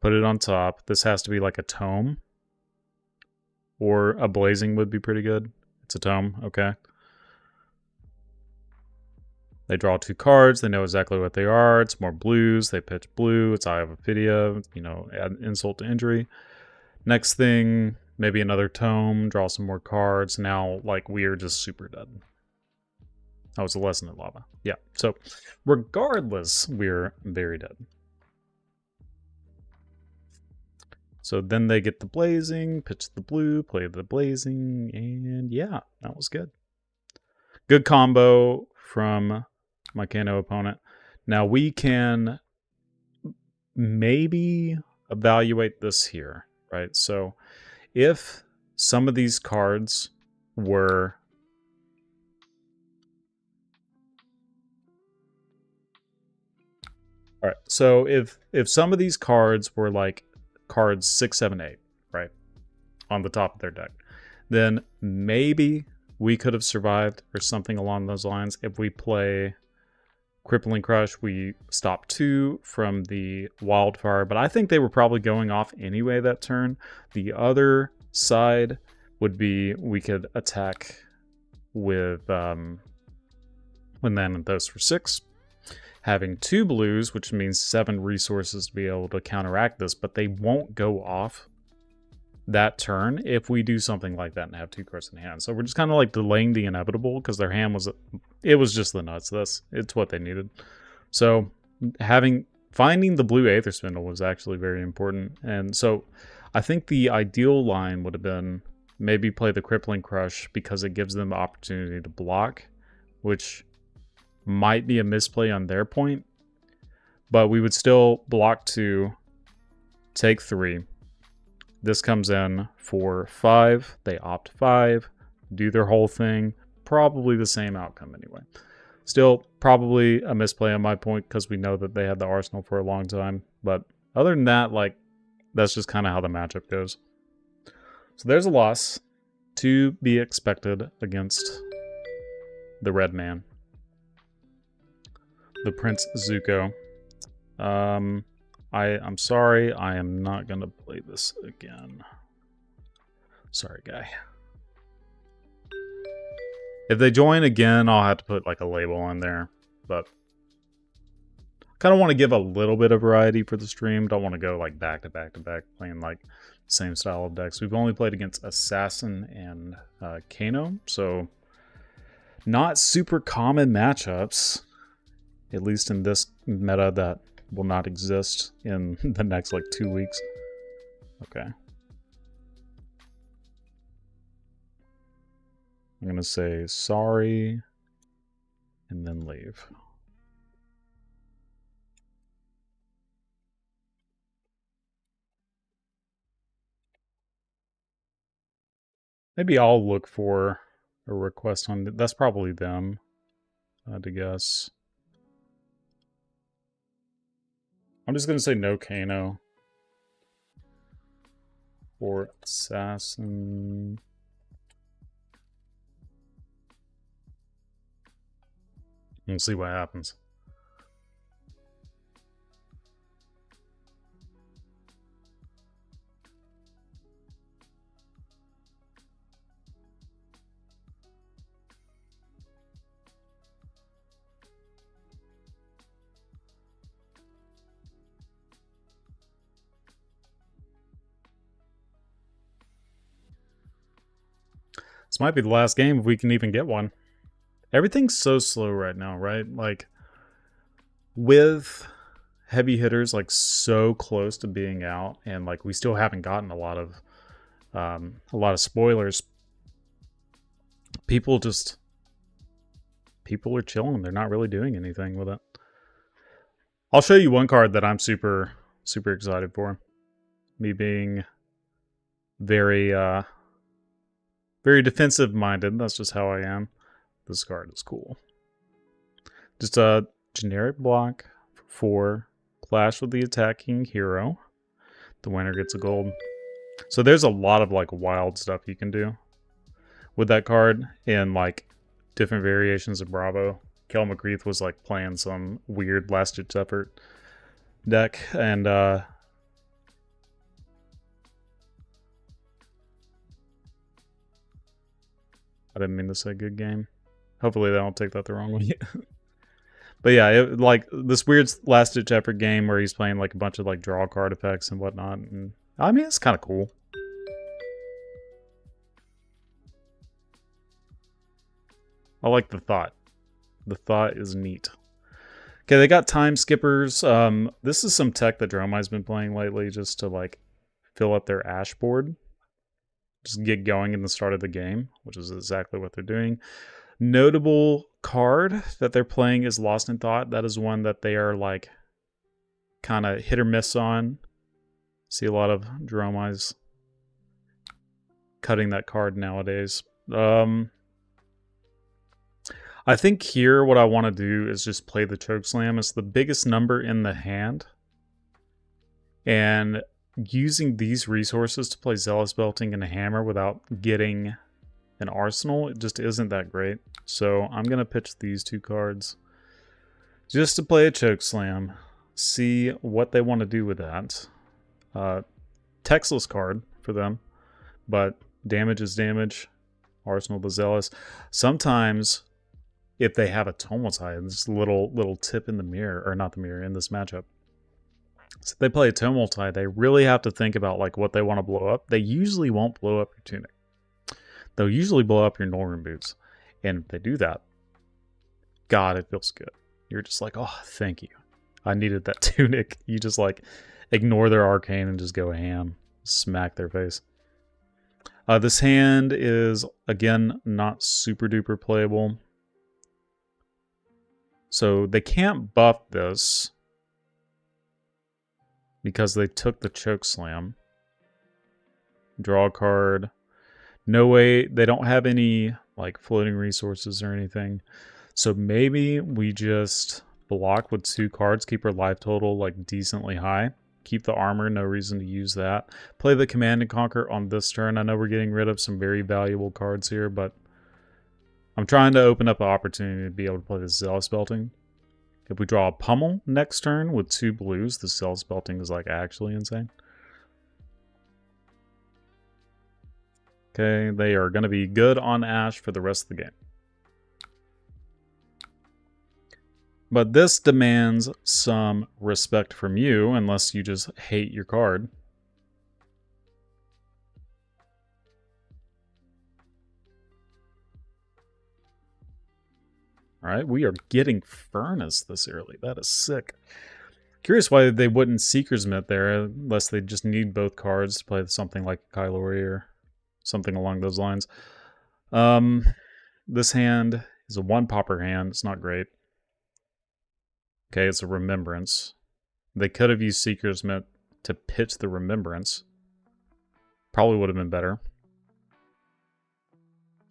Put it on top. This has to be like a tome. Or a blazing would be pretty good. It's a tome, okay. They draw 2 cards. They know exactly what they are. It's more blues. They pitch blue. It's Eye of Ophidia. You know, add insult to injury. Next thing, maybe another tome. Draw some more cards. Now, like, we are just super dead. That was a lesson in lava. Yeah, so regardless, we're very dead. So then they get the blazing, pitch the blue, play the blazing, and yeah, that was good. Good combo from my Kano opponent. Now we can maybe evaluate this here, right? So if some of these cards were all right, so if some of these cards were like cards 6, 7, 8, right, on the top of their deck, then maybe we could have survived or something along those lines. If we play Crippling Crush, we stop 2 from the Wildfire, but I think they were probably going off anyway that turn. The other side would be we could attack with when Thanatos for 6, having 2 blues, which means 7 resources to be able to counteract this, but they won't go off that turn if we do something like that and have 2 cards in hand. So we're just kind of like delaying the inevitable because their hand was, it was just the nuts. It's what they needed. So finding the blue Aether Spindle was actually very important. And so I think the ideal line would have been maybe play the Crippling Crush because it gives them the opportunity to block, which might be a misplay on their point, but we would still block 2, take 3. This comes in for 5. They opt 5, do their whole thing. Probably the same outcome anyway. Still, probably a misplay on my point because we know that they had the arsenal for a long time. But other than that, like, that's just kind of how the matchup goes. So there's a loss to be expected against the red man, the Prince Zuko. I'm sorry, I am not gonna play this again. Sorry, guy. If they join again, I'll have to put like a label in there, but I kind of want to give a little bit of variety for the stream. Don't want to go like back to back to back playing like same style of decks. We've only played against Assassin and Kano, so not super common matchups, at least in this meta that will not exist in the next like 2 weeks. Okay. I'm gonna say sorry and then leave. Maybe I'll look for a request on that's probably them, to guess. I'm just going to say no Kano for Assassin. We'll see what happens. This might be the last game if we can even get one. Everything's so slow right now, right? Like, with heavy hitters like so close to being out, and like we still haven't gotten a lot of spoilers. People are chilling. They're not really doing anything with it. I'll show you one card that I'm super excited for. Me being very defensive minded. That's just how I am. This card is cool. Just a generic block for 4, clash with the attacking hero. The winner gets a gold. So there's a lot of like wild stuff you can do with that card in like different variations of Bravo. Kel McGreath was like playing some weird last ditch effort deck, and I didn't mean to say good game. Hopefully they don't take that the wrong way. But yeah, like this weird last ditch effort game where he's playing like a bunch of like draw card effects and whatnot. And I mean, it's kind of cool. I like the thought. The thought is neat. Okay, they got time skippers. This is some tech that Dromai's been playing lately just to like fill up their ash board. Just get going in the start of the game, which is exactly what they're doing. Notable card that they're playing is Lost in Thought. That is one that they are like kind of hit or miss on. See a lot of Dromeyes cutting that card nowadays. I think here what I want to do is just play the Chokeslam. It's the biggest number in the hand. And using these resources to play Zealous Belting and a Hammer without getting an arsenal, it just isn't that great. So I'm going to pitch these two cards just to play a Chokeslam. See what they want to do with that. Textless card for them, but damage is damage. Arsenal the Zealous. Sometimes if they have a Tomotide, this little tip in the mirror, or not the mirror, in this matchup. So if they play a Tomotide, they really have to think about like what they want to blow up. They usually won't blow up your tunic. They'll usually blow up your Northern boots. And if they do that, God, it feels good. You're just like, oh, thank you. I needed that tunic. You just like ignore their arcane and just go ham. Smack their face. This hand is, again, not super duper playable. So they can't buff this because they took the Chokeslam. Draw a card. No way, they don't have any like floating resources or anything. So maybe we just block with 2 cards, keep our life total like decently high. Keep the armor, no reason to use that. Play the Command and Conquer on this turn. I know we're getting rid of some very valuable cards here, but I'm trying to open up an opportunity to be able to play the Zealous Belting. If we draw a Pummel next turn with 2 blues, the Zealous Belting is like actually insane. Okay, they are going to be good on Ash for the rest of the game. But this demands some respect from you, unless you just hate your card. Alright, we are getting Furnace this early. That is sick. Curious why they wouldn't Seeker's Mitt there, unless they just need both cards to play something like Kylori or something along those lines. This hand is a 1-popper hand. It's not great. Okay, it's a Remembrance. They could have used Seeker's Mitt to pitch the Remembrance. Probably would have been better.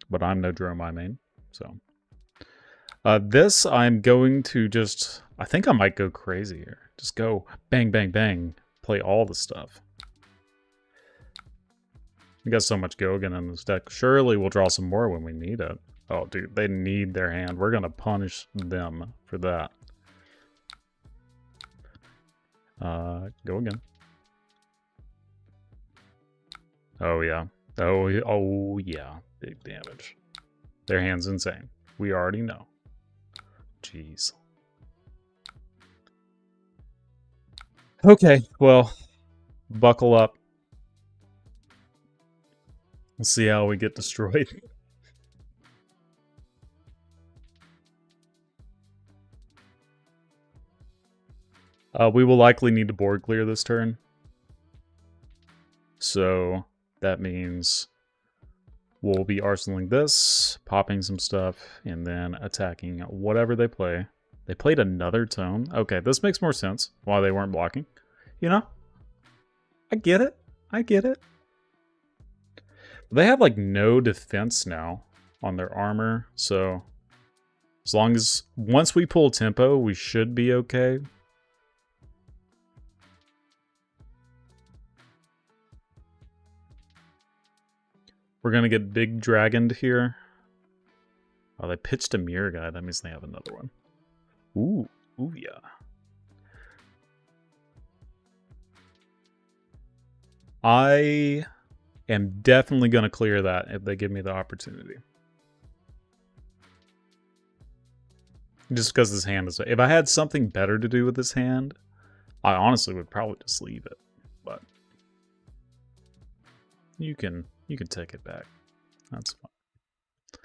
But I'm no Dromeye main, so... this, I'm going to just... I think I might go crazy here. Just go bang, bang, bang. Play all the stuff. We got so much Gogan in this deck. Surely we'll draw some more when we need it. Oh, dude, they need their hand. We're going to punish them for that. Go again. Oh, yeah. Oh, yeah. Big damage. Their hand's insane. We already know. Jeez. Okay, well, buckle up. We'll see how we get destroyed. We will likely need to board clear this turn. So that means we'll be arsenaling this, popping some stuff, and then attacking whatever they play. They played another tome. Okay, this makes more sense why they weren't blocking. You know? I get it. I get it. They have like no defense now on their armor, so as long as once we pull tempo, we should be okay. We're gonna get big dragoned here. Oh, they pitched a mirror guy. That means they have another one. Ooh, ooh yeah. I am definitely gonna clear that if they give me the opportunity. Just because this hand is... If I had something better to do with this hand, I honestly would probably just leave it. But you can take it back. That's fine.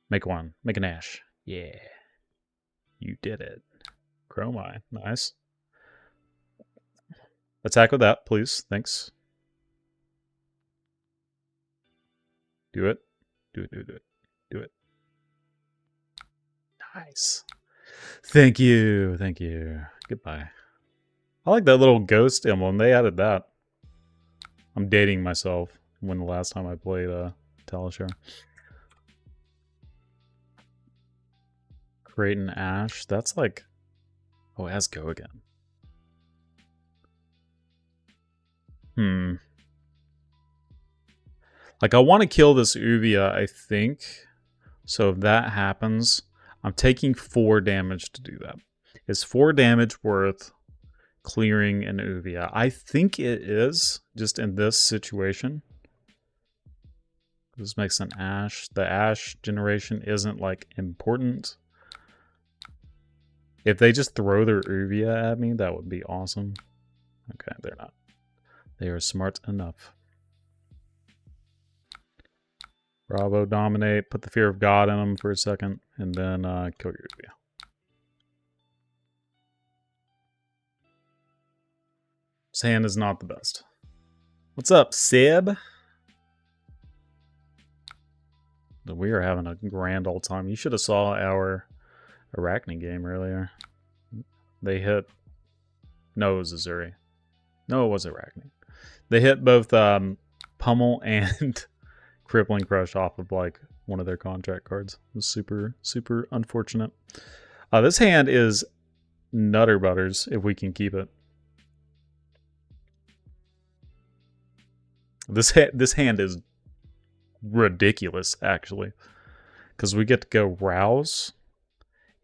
Make one. Make an Ash. Yeah. You did it. Chromeye. Nice. Attack with that, please. Thanks. Do it. Do it, do it, do it. Do it. Nice. Thank you. Thank you. Goodbye. I like that little ghost emblem. They added that. I'm dating myself when the last time I played Talishar. Create an Ash. That's like... Oh, it has go again. Like, I want to kill this Uvia, I think. So if that happens, I'm taking 4 damage to do that. Is 4 damage worth clearing an Uvia? I think it is, just in this situation. This makes an Ash. The Ash generation isn't, like, important. If they just throw their Uvia at me, that would be awesome. Okay, they're not. They are smart enough. Bravo, dominate, put the fear of God in them for a second, and then kill your Uvia. This hand is not the best. What's up, Seb? We are having a grand old time. You should have saw our Arachne game earlier. They hit... No, it was Azuri. No, it was Arachne. They hit both Pummel and Crippling Crush off of like one of their contract cards. It was super, super unfortunate. This hand is nutter butters if we can keep it. This hand is ridiculous, actually. Because we get to go Rouse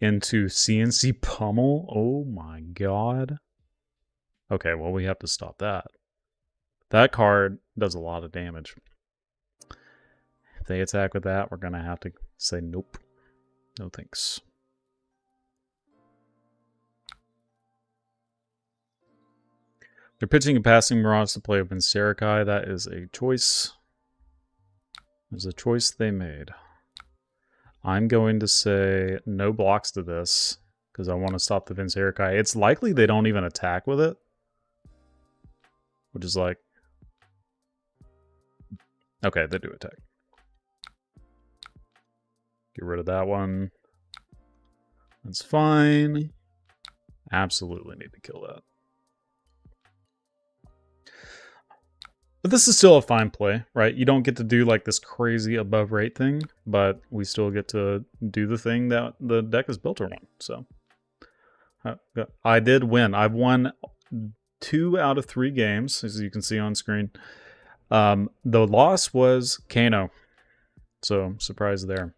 into CNC Pummel. Oh my god. Okay, well, we have to stop that. That card does a lot of damage. If they attack with that, we're going to have to say nope. No thanks. They're pitching and passing Mirage to play open Sarakai. That is a choice. There's a choice they made. I'm going to say no blocks to this because I want to stop the Vinserikai. It's likely they don't even attack with it. Which is like... Okay, they do attack. Get rid of that one. That's fine. Absolutely need to kill that. But this is still a fine play, right? You don't get to do like this crazy above rate thing, but we still get to do the thing that the deck is built around. So I did win. I've won 2 out of 3 games, as you can see on screen. The loss was Kano. So surprise there.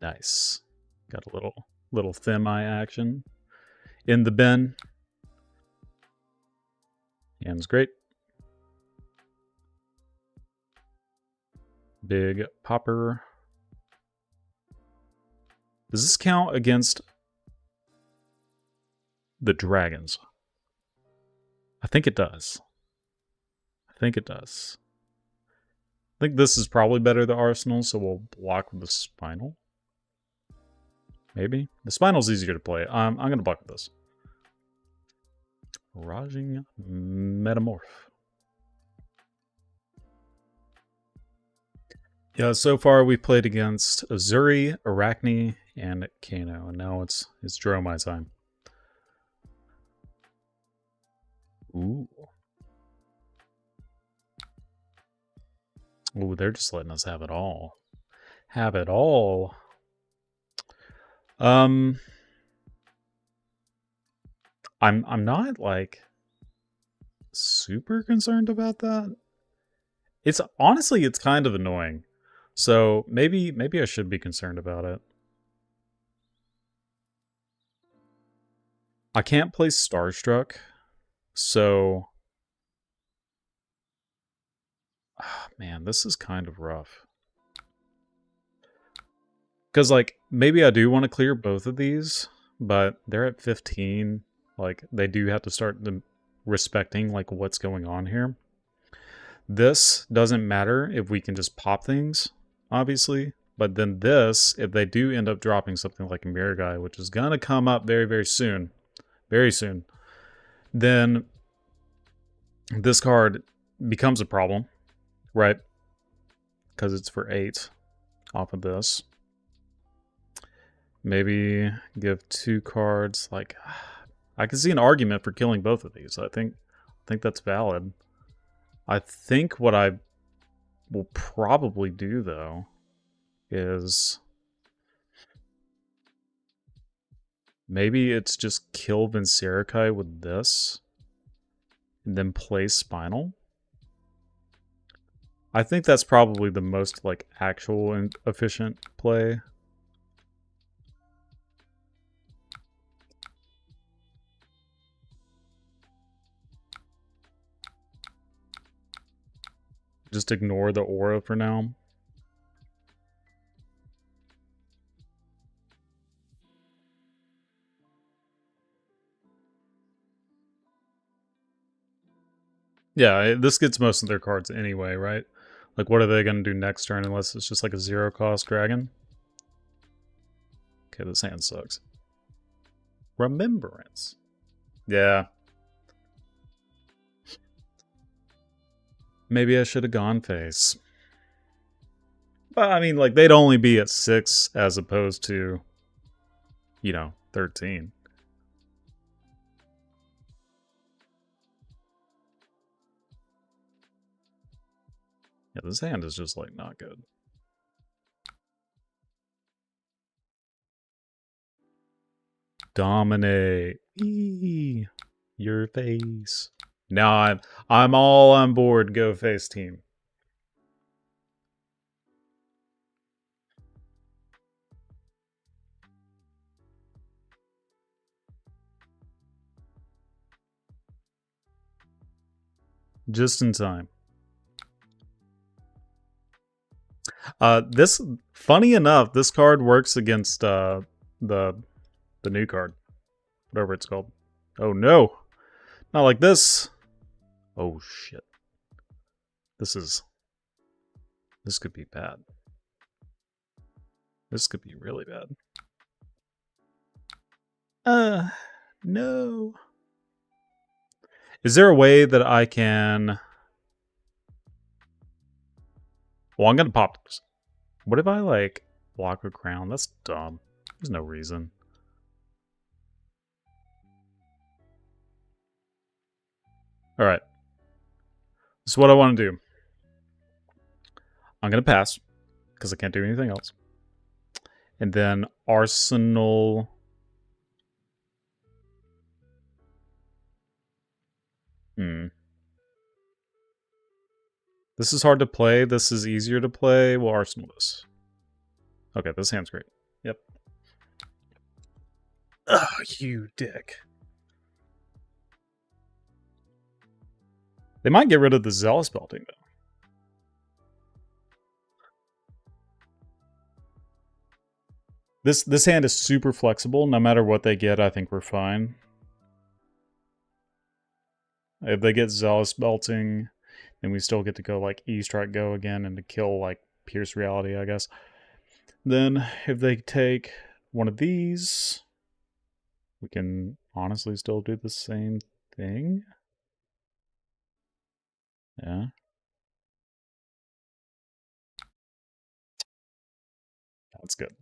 Nice. Got a little Themi action in the bin. Hand's great. Big popper. Does this count against the dragons? I think it does. I think it does. I think this is probably better than Arsenal, so we'll block with the Spinal. Maybe. The Spinal's easier to play. I'm going to block with this. Raging Metamorph. Yeah, so far we've played against Azuri, Arachne, and Kano, and now it's Dromai time. Ooh. Ooh, they're just letting us have it all. Have it all. I'm not like super concerned about that. It's honestly it's kind of annoying. So maybe I should be concerned about it. I can't play Starstruck, so man, this is kind of rough. Because, like, maybe I do want to clear both of these, but they're at 15. Like, they do have to start respecting, like, what's going on here. This doesn't matter if we can just pop things, obviously. But then this, if they do end up dropping something like a Mirror Guy, which is going to come up very, very soon, then this card becomes a problem, right? Because it's for 8. off of this. Maybe give 2 cards. Like, I can see an argument for killing both of these. I think that's valid. I think what I will probably do, though, is maybe it's just kill Vincerikai with this, and then play Spinal. I think that's probably the most, like, actual and efficient play. Just ignore the aura for now. Yeah, this gets most of their cards anyway, right? Like, what are they going to do next turn unless it's just like a 0-cost dragon? Okay, this hand sucks. Remembrance. Yeah. Maybe I should have gone face. But, I mean, like, they'd only be at 6 as opposed to, 13. Yeah, this hand is just, like, not good. Dominate. Eee, your face. Now I'm all on board. Go face team. Just in time. This, funny enough, this card works against the new card, whatever it's called. Oh no, not like this. Oh shit. This could be bad. This could be really bad. No. Is there a way that I can... Well, I'm gonna pop this. What if I, like, block a crown? That's dumb. There's no reason. Alright. This is what I want to do. I'm gonna pass, because I can't do anything else. And then Arsenal... This is hard to play. This is easier to play. We'll Arsenal this. Okay, this hand's great. Yep. Ugh, you dick. They might get rid of the Zealous Belting, though. This hand is super flexible. No matter what they get, I think we're fine. If they get Zealous Belting, then we still get to go, like, E-Strike Go again and to kill, like, Pierce Reality, I guess. Then, if they take one of these, we can honestly still do the same thing. Yeah. That's good.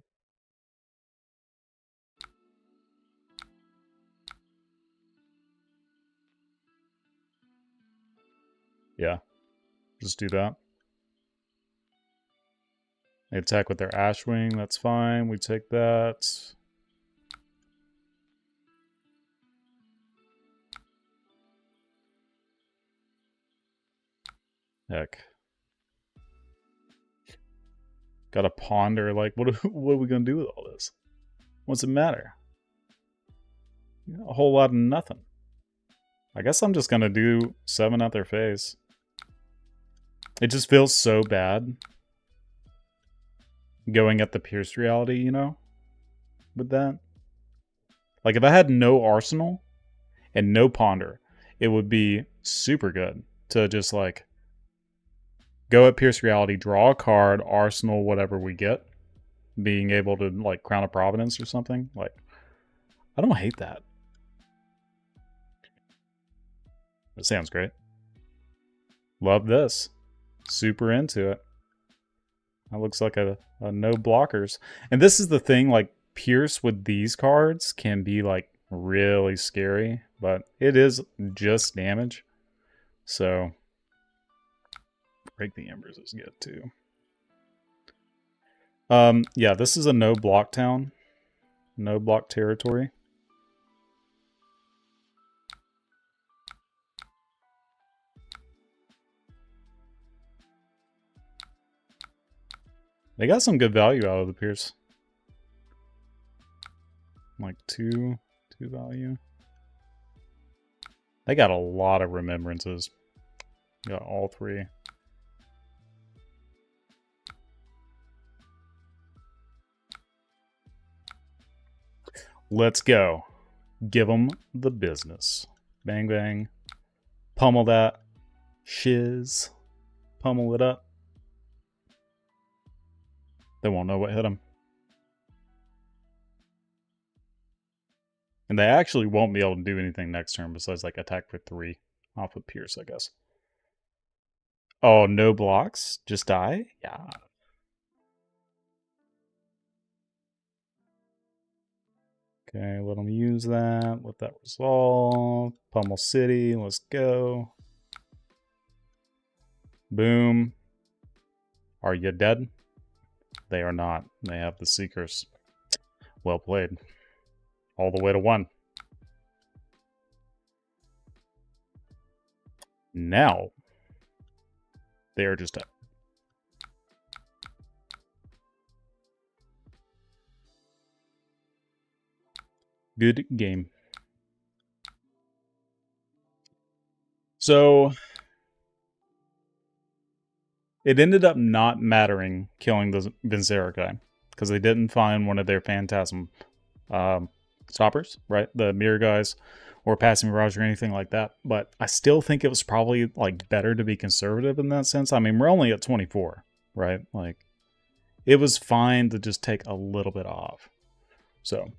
Yeah. Just do that. They attack with their Ashwing, that's fine. We take that. Heck. Gotta ponder, like, what are we gonna do with all this? What's it matter? A whole lot of nothing. I guess I'm just gonna do 7 at their face. It just feels so bad going at the Pierce Reality, with that. Like, if I had no Arsenal and no Ponder, it would be super good to just, like, go at Pierce Reality, draw a card, Arsenal, whatever we get, being able to, like, Crown of Providence or something. Like, I don't hate that. That sounds great. Love this. Super into it. That looks like a no blockers. And this is the thing, like, Pierce with these cards can be, like, really scary. But it is just damage. So, break the embers is good, too. Yeah, this is a no block town. No block territory. They got some good value out of the Pierce. Like two value. They got a lot of remembrances. Got all three. Let's go. Give them the business. Bang, bang. Pummel that. Shiz. Pummel it up. They won't know what hit them. And they actually won't be able to do anything next turn besides like attack for 3 off of Pierce, I guess. Oh, no blocks? Just die? Yeah. Okay, let them use that. Let that resolve. Pummel City. Let's go. Boom. Are you dead? They are not. They have the Seekers. Well played. All the way to 1. Now, they are just dead. Good game. So, it ended up not mattering killing the Vincera guy because they didn't find one of their Phantasm stoppers, right? The Mirror guys or Passing Mirage or anything like that. But I still think it was probably like better to be conservative in that sense. I mean, we're only at 24, right? Like, it was fine to just take a little bit off. So,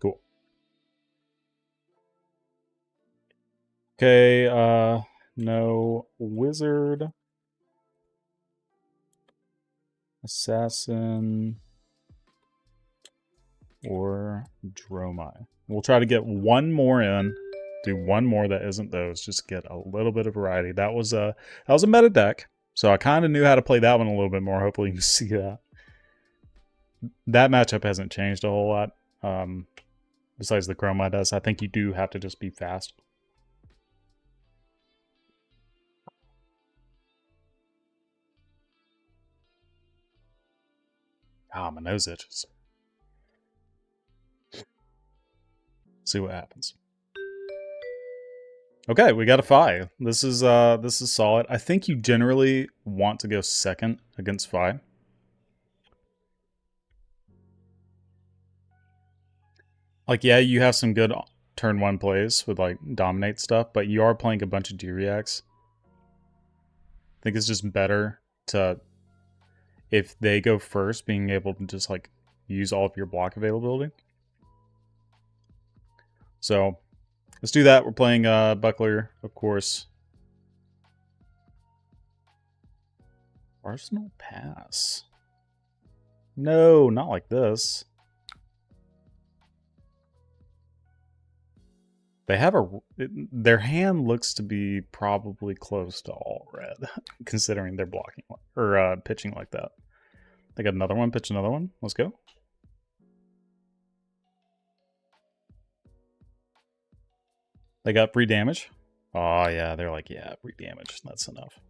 cool. Okay, no Wizard. Assassin. Or Dromai. We'll try to get one more in. Do one more that isn't those. Just get a little bit of variety. That was a meta deck. So I kind of knew how to play that one a little bit more. Hopefully you can see that. That matchup hasn't changed a whole lot. Besides the Chroma does. I think you do have to just be fast. Ah, my nose itches. See what happens. Okay, we got a 5. This is solid. I think you generally want to go second against 5. Like, yeah, you have some good turn 1 plays with like dominate stuff, but you are playing a bunch of D-reacts. I think it's just better to, if they go first, being able to just like use all of your block availability. So let's do that. We're playing Buckler, of course. Arsenal pass. No, not like this. They have their hand looks to be probably close to all red, considering they're blocking or pitching like that. They got another one. Pitch another one. Let's go. They got free damage. Oh yeah, they're like, yeah, free damage. That's enough.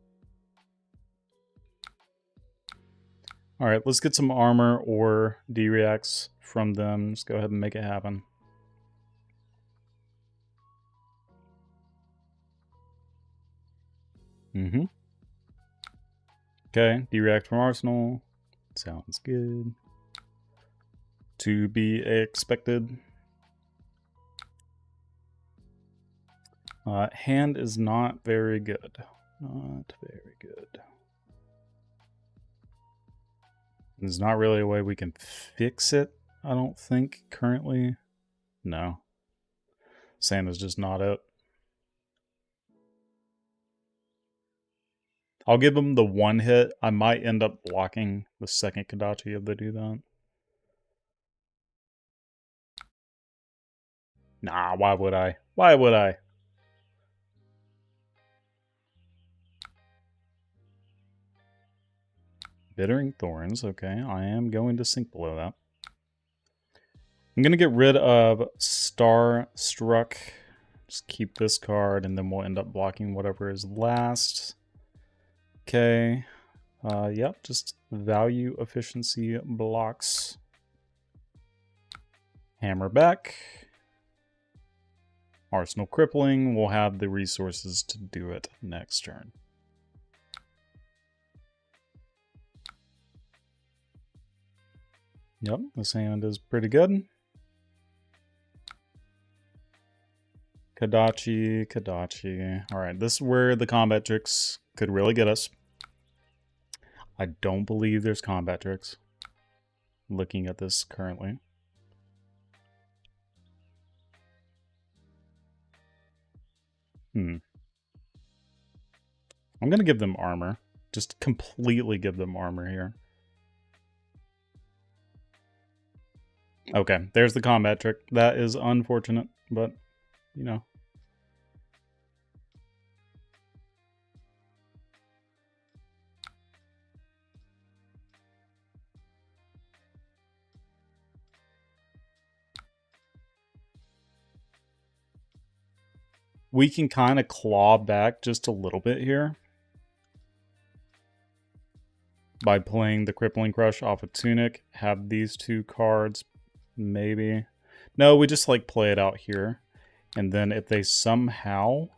All right, let's get some armor or D-reacts from them. Let's go ahead and make it happen. Okay, D-react from Arsenal. Sounds good. To be expected. Hand is not very good. Not very good. There's not really a way we can fix it, I don't think, currently. No. Sand is just not it. I'll give them the one hit. I might end up blocking the second Kodachi if they do that. Nah, why would I? Why would I? Bittering Thorns, okay. I am going to sink below that. I'm going to get rid of Starstruck. Just keep this card, and then we'll end up blocking whatever is last. Okay. Yep, just value efficiency blocks. Hammer back. Arsenal Crippling. We'll have the resources to do it next turn. Yep, this hand is pretty good. Kodachi, Kodachi. Alright, this is where the combat tricks could really get us. I don't believe there's combat tricks. Looking at this currently. I'm going to give them armor. Just completely give them armor here. Okay, there's the combat trick. That is unfortunate, but, you know. We can kind of claw back just a little bit here by playing the Crippling Crush off of Tunic. Have these two cards, maybe. No, we just like play it out here. And then if they somehow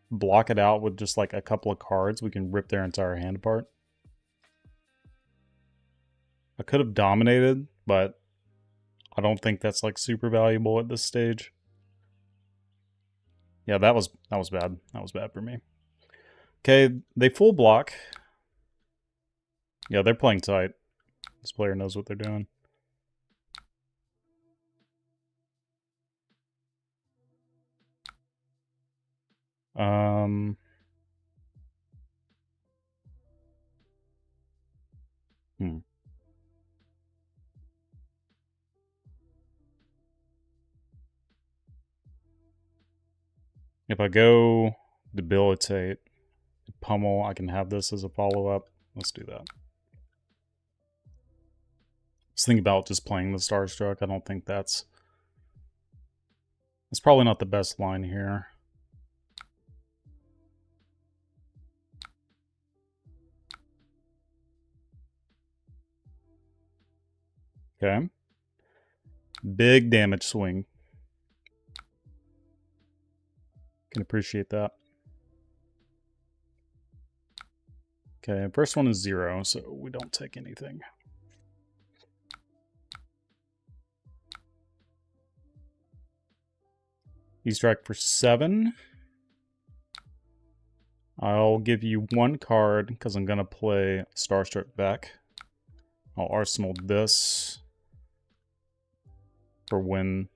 block it out with just like a couple of cards, we can rip their entire hand apart. I could have dominated, but I don't think that's like super valuable at this stage. Yeah, that was bad. That was bad for me. Okay, they full block. Yeah, they're playing tight. This player knows what they're doing. If I go debilitate, pummel, I can have this as a follow-up. Let's do that. Just think about just playing the Starstruck. I don't think that's probably not the best line here. Okay. Big damage swing. Can appreciate that. Okay, first one is 0, so we don't take anything. You strike for 7. I'll give you 1 card because I'm going to play Starstruck back. I'll arsenal this for when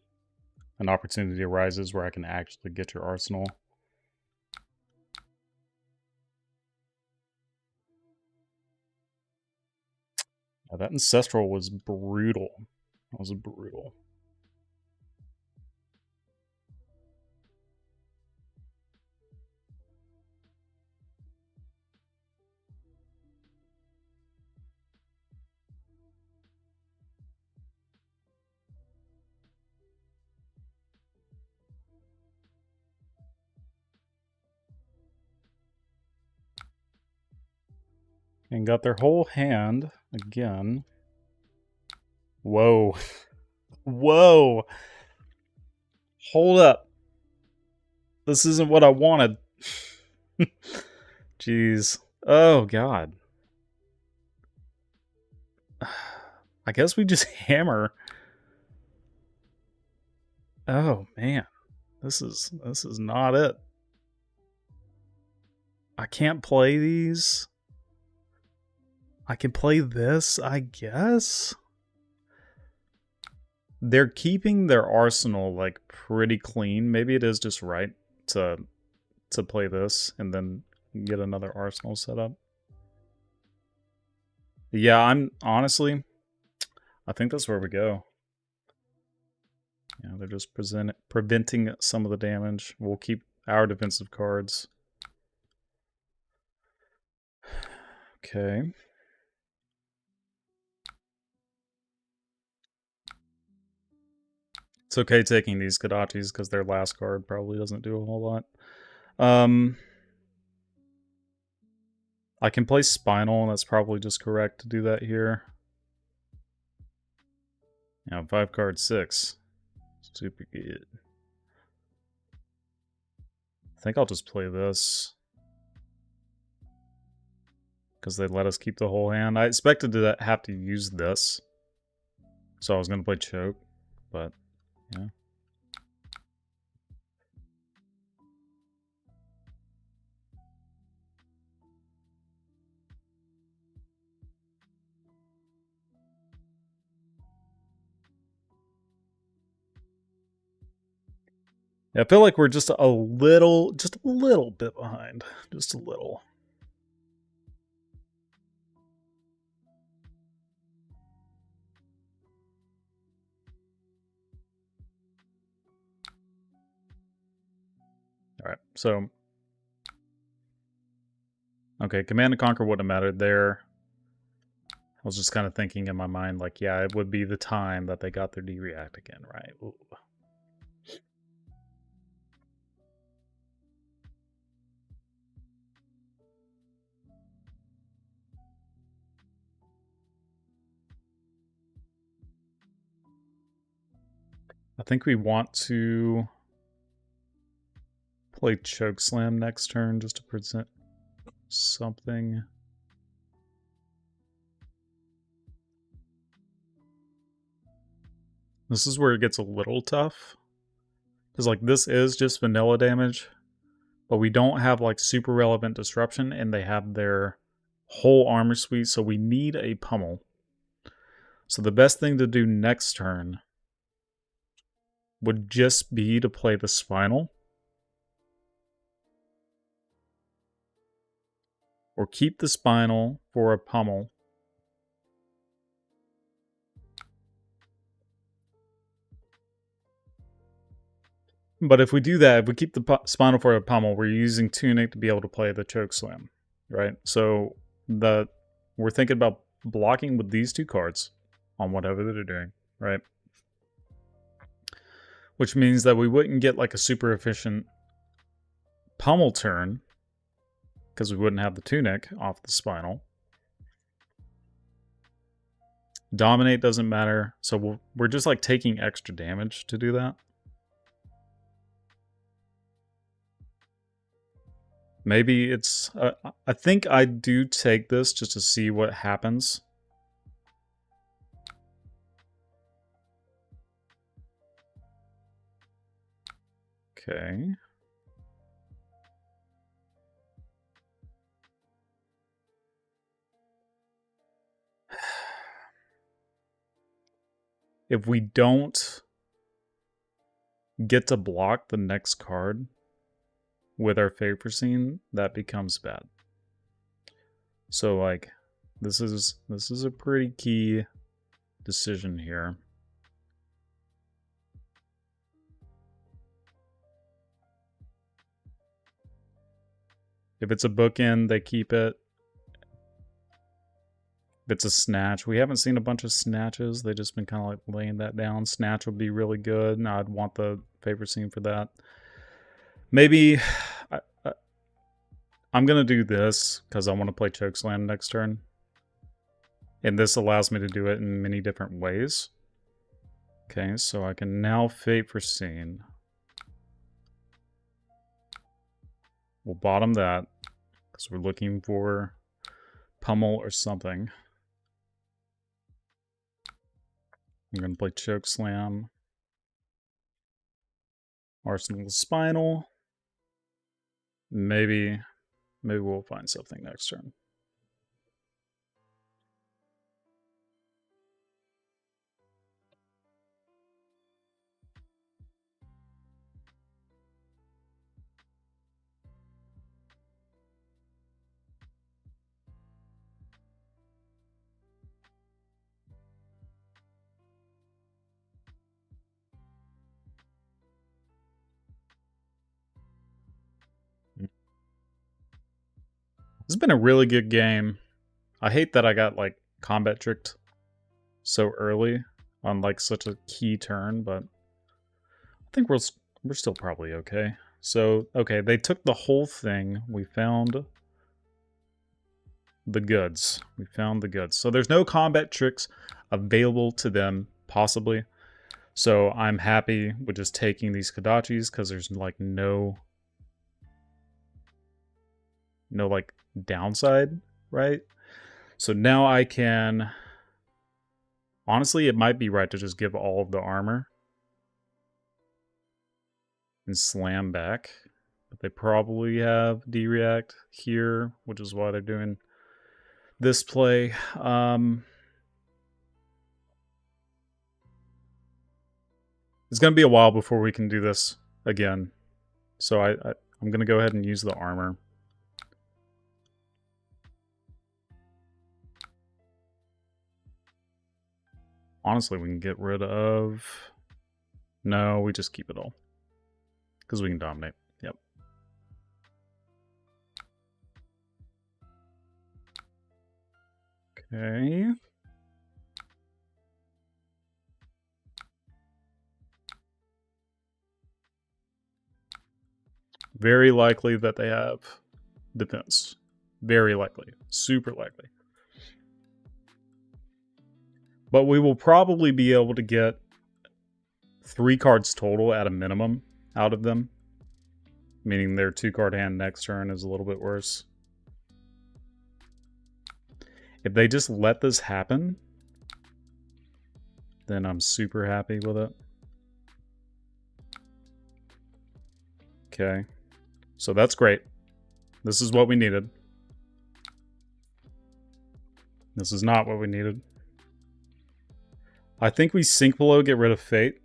an opportunity arises where I can actually get your arsenal. Now, that Ancestral was brutal. That was brutal. And got their whole hand again. Whoa. Whoa. Hold up. This isn't what I wanted. Jeez. Oh, God. I guess we just hammer. Oh, man. This is not it. I can't play these. I can play this, I guess. They're keeping their arsenal like pretty clean. Maybe it is just right to play this and then and get another arsenal set up. Yeah, I'm honestly, I think that's where we go. Yeah, they're just preventing some of the damage. We'll keep our defensive cards. Okay. It's okay taking these Kodachis because their last card probably doesn't do a whole lot. I can play Spinal, and that's probably just correct to do that here. Yeah, 5 card 6. Super good. I think I'll just play this. Because they let us keep the whole hand. I expected to have to use this. So I was going to play Choke. But, yeah. I feel like we're just a little bit behind. Just a little. Alright, so... Okay, Command and Conquer wouldn't have mattered there. I was just kind of thinking in my mind, like, yeah, it would be the time that they got their D-React again, right? Ooh. I think we want to play Chokeslam next turn just to present something. This is where it gets a little tough. Because, like, this is just vanilla damage. But we don't have, like, super relevant disruption. And they have their whole armor suite. So we need a pummel. So the best thing to do next turn would just be to play the Spinal. Or keep the Spinal for a pummel. But if we do that, if we keep the Spinal for a pummel, we're using Tunic to be able to play the Chokeslam, right? So we're thinking about blocking with these 2 cards on whatever they're doing, right? Which means that we wouldn't get like a super efficient pummel turn because we wouldn't have the Tunic off the Spinal. Dominate doesn't matter, so we're just like taking extra damage to do that. Maybe it's... I think I do take this just to see what happens. Okay. If we don't get to block the next card with our FABREC, that becomes bad. So, like, this is a pretty key decision here. If it's a bookend, they keep it. If it's a snatch, we haven't seen a bunch of snatches. They've just been kind of like laying that down. Snatch would be really good. Now I'd want the FABREC for that. Maybe I'm going to do this because I want to play Chokeslam next turn. And this allows me to do it in many different ways. Okay, so I can now FABREC. We'll bottom that because we're looking for pummel or something. I'm going to play Chokeslam. Arsenal the Spinal. Maybe we'll find something next turn. This has been a really good game. I hate that I got like combat tricked so early on like such a key turn, but I think we're still probably okay. So, okay, they took the whole thing. We found the goods. We found the goods. So there's no combat tricks available to them, possibly. So I'm happy with just taking these Kodachis because there's like no like downside, right? So now I can... Honestly, it might be right to just give all of the armor and slam back. But they probably have D-React here, which is why they're doing this play. It's going to be a while before we can do this again. So I'm going to go ahead and use the armor. Honestly, we can get rid of... No, we just keep it all. Because we can dominate. Yep. Okay. Very likely that they have defense. Very likely. Super likely. But we will probably be able to get 3 cards total at a minimum out of them. Meaning their 2-card hand next turn is a little bit worse. If they just let this happen, then I'm super happy with it. Okay. So that's great. This is what we needed. This is not what we needed. I think we sink below, get rid of Fate.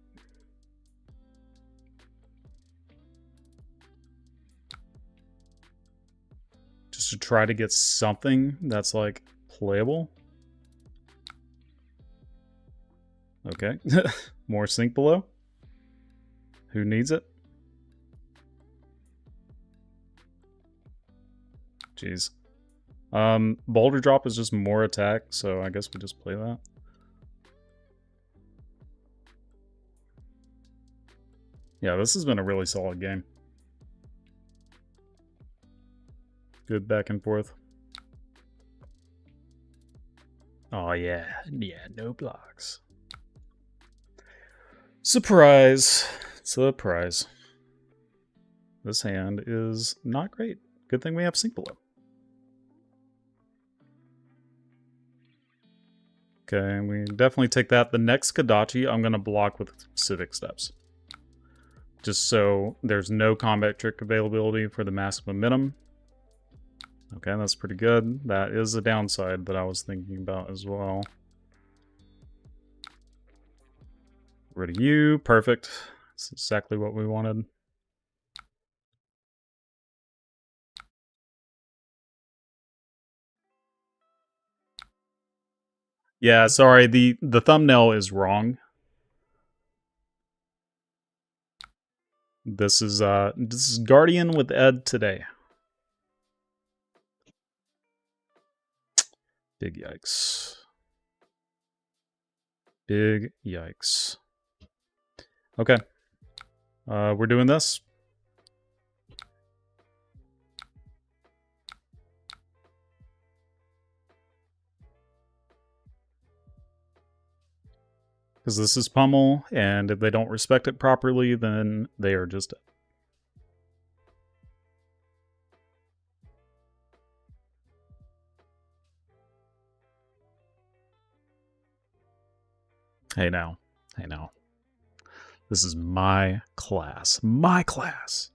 Just to try to get something that's like playable. Okay. More sink below. Who needs it? Jeez. Boulder drop is just more attack, so I guess we just play that. Yeah, this has been a really solid game. Good back and forth. Oh yeah, no blocks. Surprise. Surprise. This hand is not great. Good thing we have sink below. Okay, we definitely take that. The next Kodachi I'm going to block with specific steps. Just so there's no combat trick availability for the Mask Momentum. Okay, that's pretty good. That is a downside that I was thinking about as well. Rid of you. Perfect. That's exactly what we wanted. Yeah, sorry, the thumbnail is wrong. This is Guardian with Ed today. Big yikes. Big yikes. Okay. We're doing this. Because this is Pummel, and if they don't respect it properly, then they are just dead. Hey now. Hey now. This is my class. My class.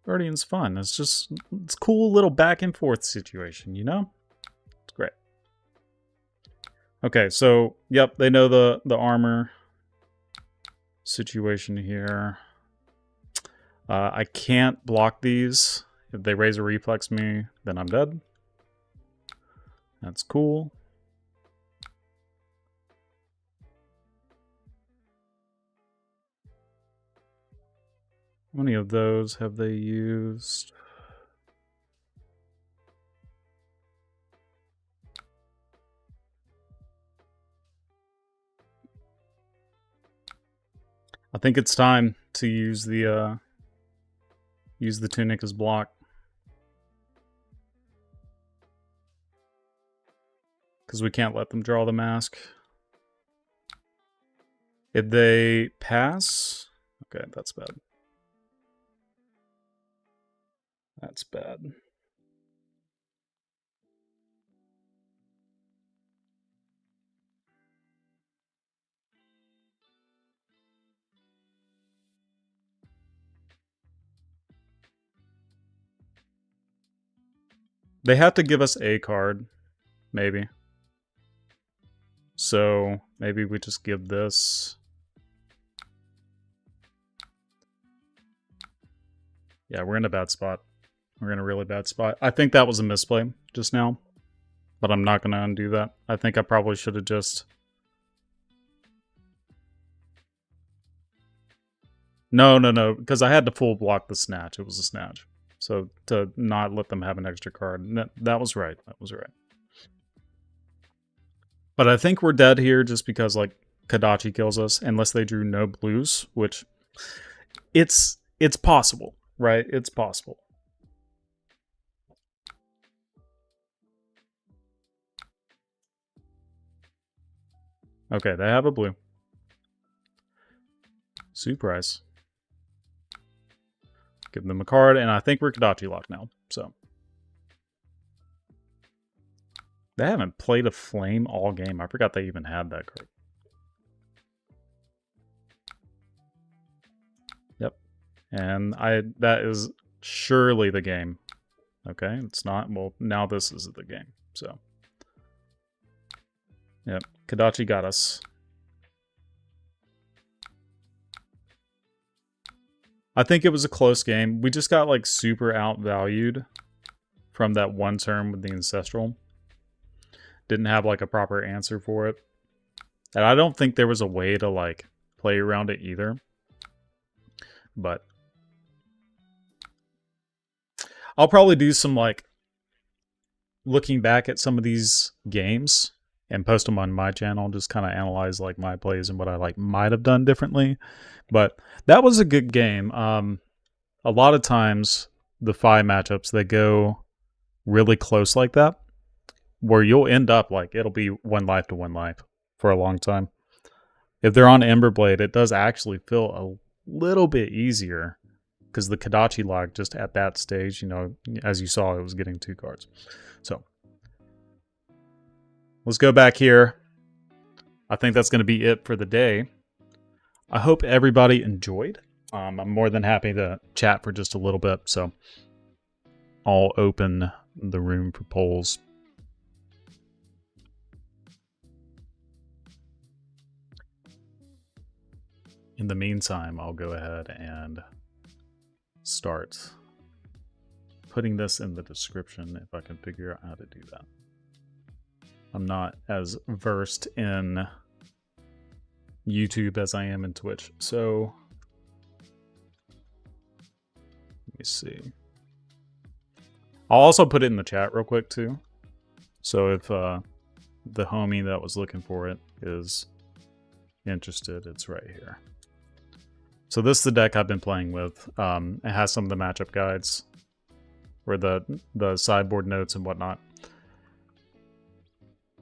Guardian's fun. It's cool little back and forth situation, you know? It's great. Okay, so yep, they know the armor situation here. I can't block these. If they raise or reflex me, then I'm dead. That's cool. How many of those have they used? I think it's time to use the tunic as block. Because we can't let them draw the mask. If they pass... Okay, that's bad. That's bad. They have to give us a card, maybe. So maybe we just give this. Yeah, we're in a bad spot. We're in a really bad spot. I think that was a misplay just now, but I'm not going to undo that. I think I probably should have just... No, because I had to full block the snatch. It was a snatch. So to not let them have an extra card. That was right. That was right. But I think we're dead here just because, like, Kadachi kills us, unless they drew no blues, which... It's possible, right? It's possible. Okay, they have a blue. Surprise. Give them a card, and I think we're Kadachi locked now, so. They haven't played a flame all game. I forgot they even had that card. Yep. And that is surely the game. Okay, it's not. Well, now this is the game, so. Yep, Kadachi got us. I think it was a close game. We just got, like, super outvalued from that one turn with the Ancestral. Didn't have, like, a proper answer for it. And I don't think there was a way to, like, play around it either. But I'll probably do some, like, looking back at some of these games and post them on my channel, just kind of analyze, like, my plays and what I, like, might have done differently. But that was a good game. A lot of times the FAB matchups, they go really close like that, where you'll end up, like, it'll be 1 life to 1 life for a long time. If they're on Emberblade, it does actually feel a little bit easier, because the Kadachi lock just at that stage, you know, as you saw, it was getting 2 cards. So let's go back here. I think that's going to be it for the day. I hope everybody enjoyed. I'm more than happy to chat for just a little bit, so I'll open the room for polls. In the meantime, I'll go ahead and start putting this in the description if I can figure out how to do that. I'm not as versed in YouTube as I am in Twitch, so let me see. I'll also put it in the chat real quick too, so if the homie that was looking for it is interested, it's right here. So this is the deck I've been playing with. It has some of the matchup guides, or the sideboard notes and whatnot.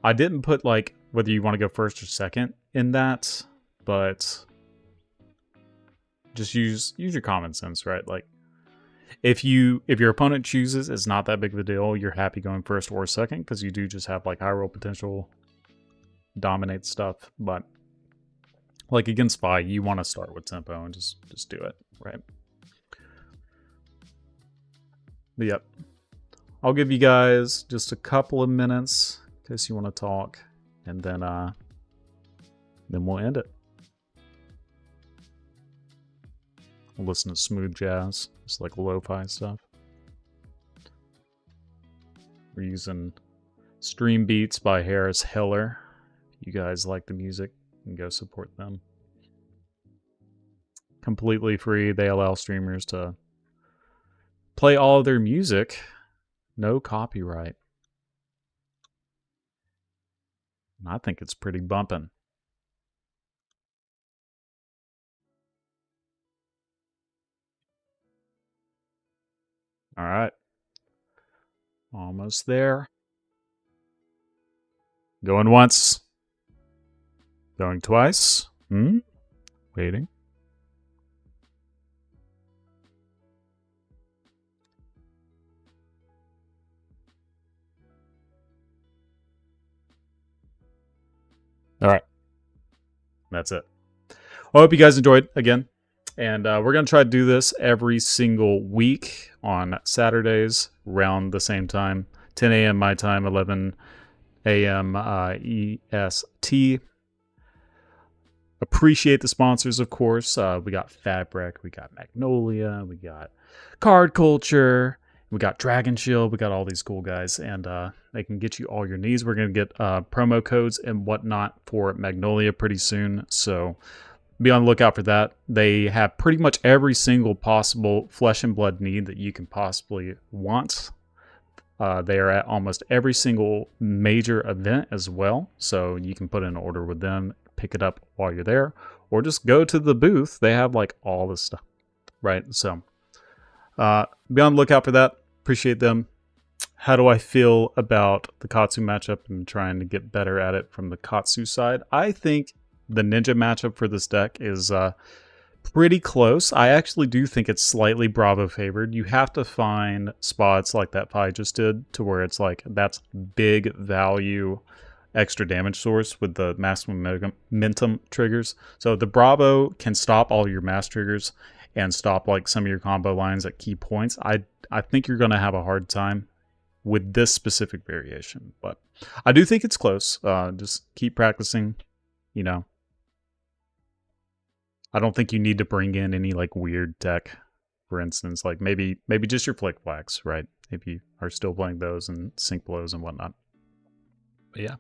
I didn't put, like, whether you want to go first or second in that, but just use your common sense, right? Like, if your opponent chooses, it's not that big of a deal. You're happy going first or second, because you do just have, like, high roll potential, dominate stuff. But like against FAB, you want to start with tempo and just do it, right? But yep, I'll give you guys just a couple of minutes in case you want to talk, and then we'll end it. We'll listen to smooth jazz, just like lo-fi stuff. We're using Stream Beats by Harris Hiller. If you guys like the music, and go support them. Come completely free. They allow streamers to play all of their music. No copyright. I think it's pretty bumping. All right. Almost there. Going once. Going twice. Waiting. All right. That's it. I hope you guys enjoyed again. And we're going to try to do this every single week on Saturdays around the same time. 10 a.m. my time, 11 a.m. EST. Appreciate the sponsors, of course. We got FABREC, we got Magnolia, we got Card Culture, we got Dragon Shield, we got all these cool guys, and they can get you all your needs. We're going to get promo codes and whatnot for Magnolia pretty soon, so be on the lookout for that. They have pretty much every single possible flesh and blood need that you can possibly want. They are at almost every single major event as well, so you can put in an order with them, pick it up while you're there, or just go to the booth. They have like all this stuff, right? So be on the lookout for that. Appreciate them. How do I feel about the Katsu matchup and trying to get better at it from the Katsu side? I think the Ninja matchup for this deck is pretty close. I actually do think it's slightly Bravo favored. You have to find spots like that Fi just did to where it's like that's big value extra damage source with the maximum momentum triggers. So the Bravo can stop all your mass triggers and stop like some of your combo lines at key points. I think you're going to have a hard time with this specific variation, but I do think it's close. Just keep practicing, you know. I don't think you need to bring in any like weird deck, for instance, like maybe just your Flick Flags, right? If you are still playing those and sync blows and whatnot. But yeah.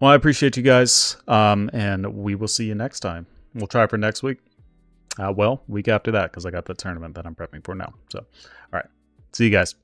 Well, I appreciate you guys, and we will see you next time. We'll try for next week. Well, week after that, because I got the tournament that I'm prepping for now. So, all right. See you guys.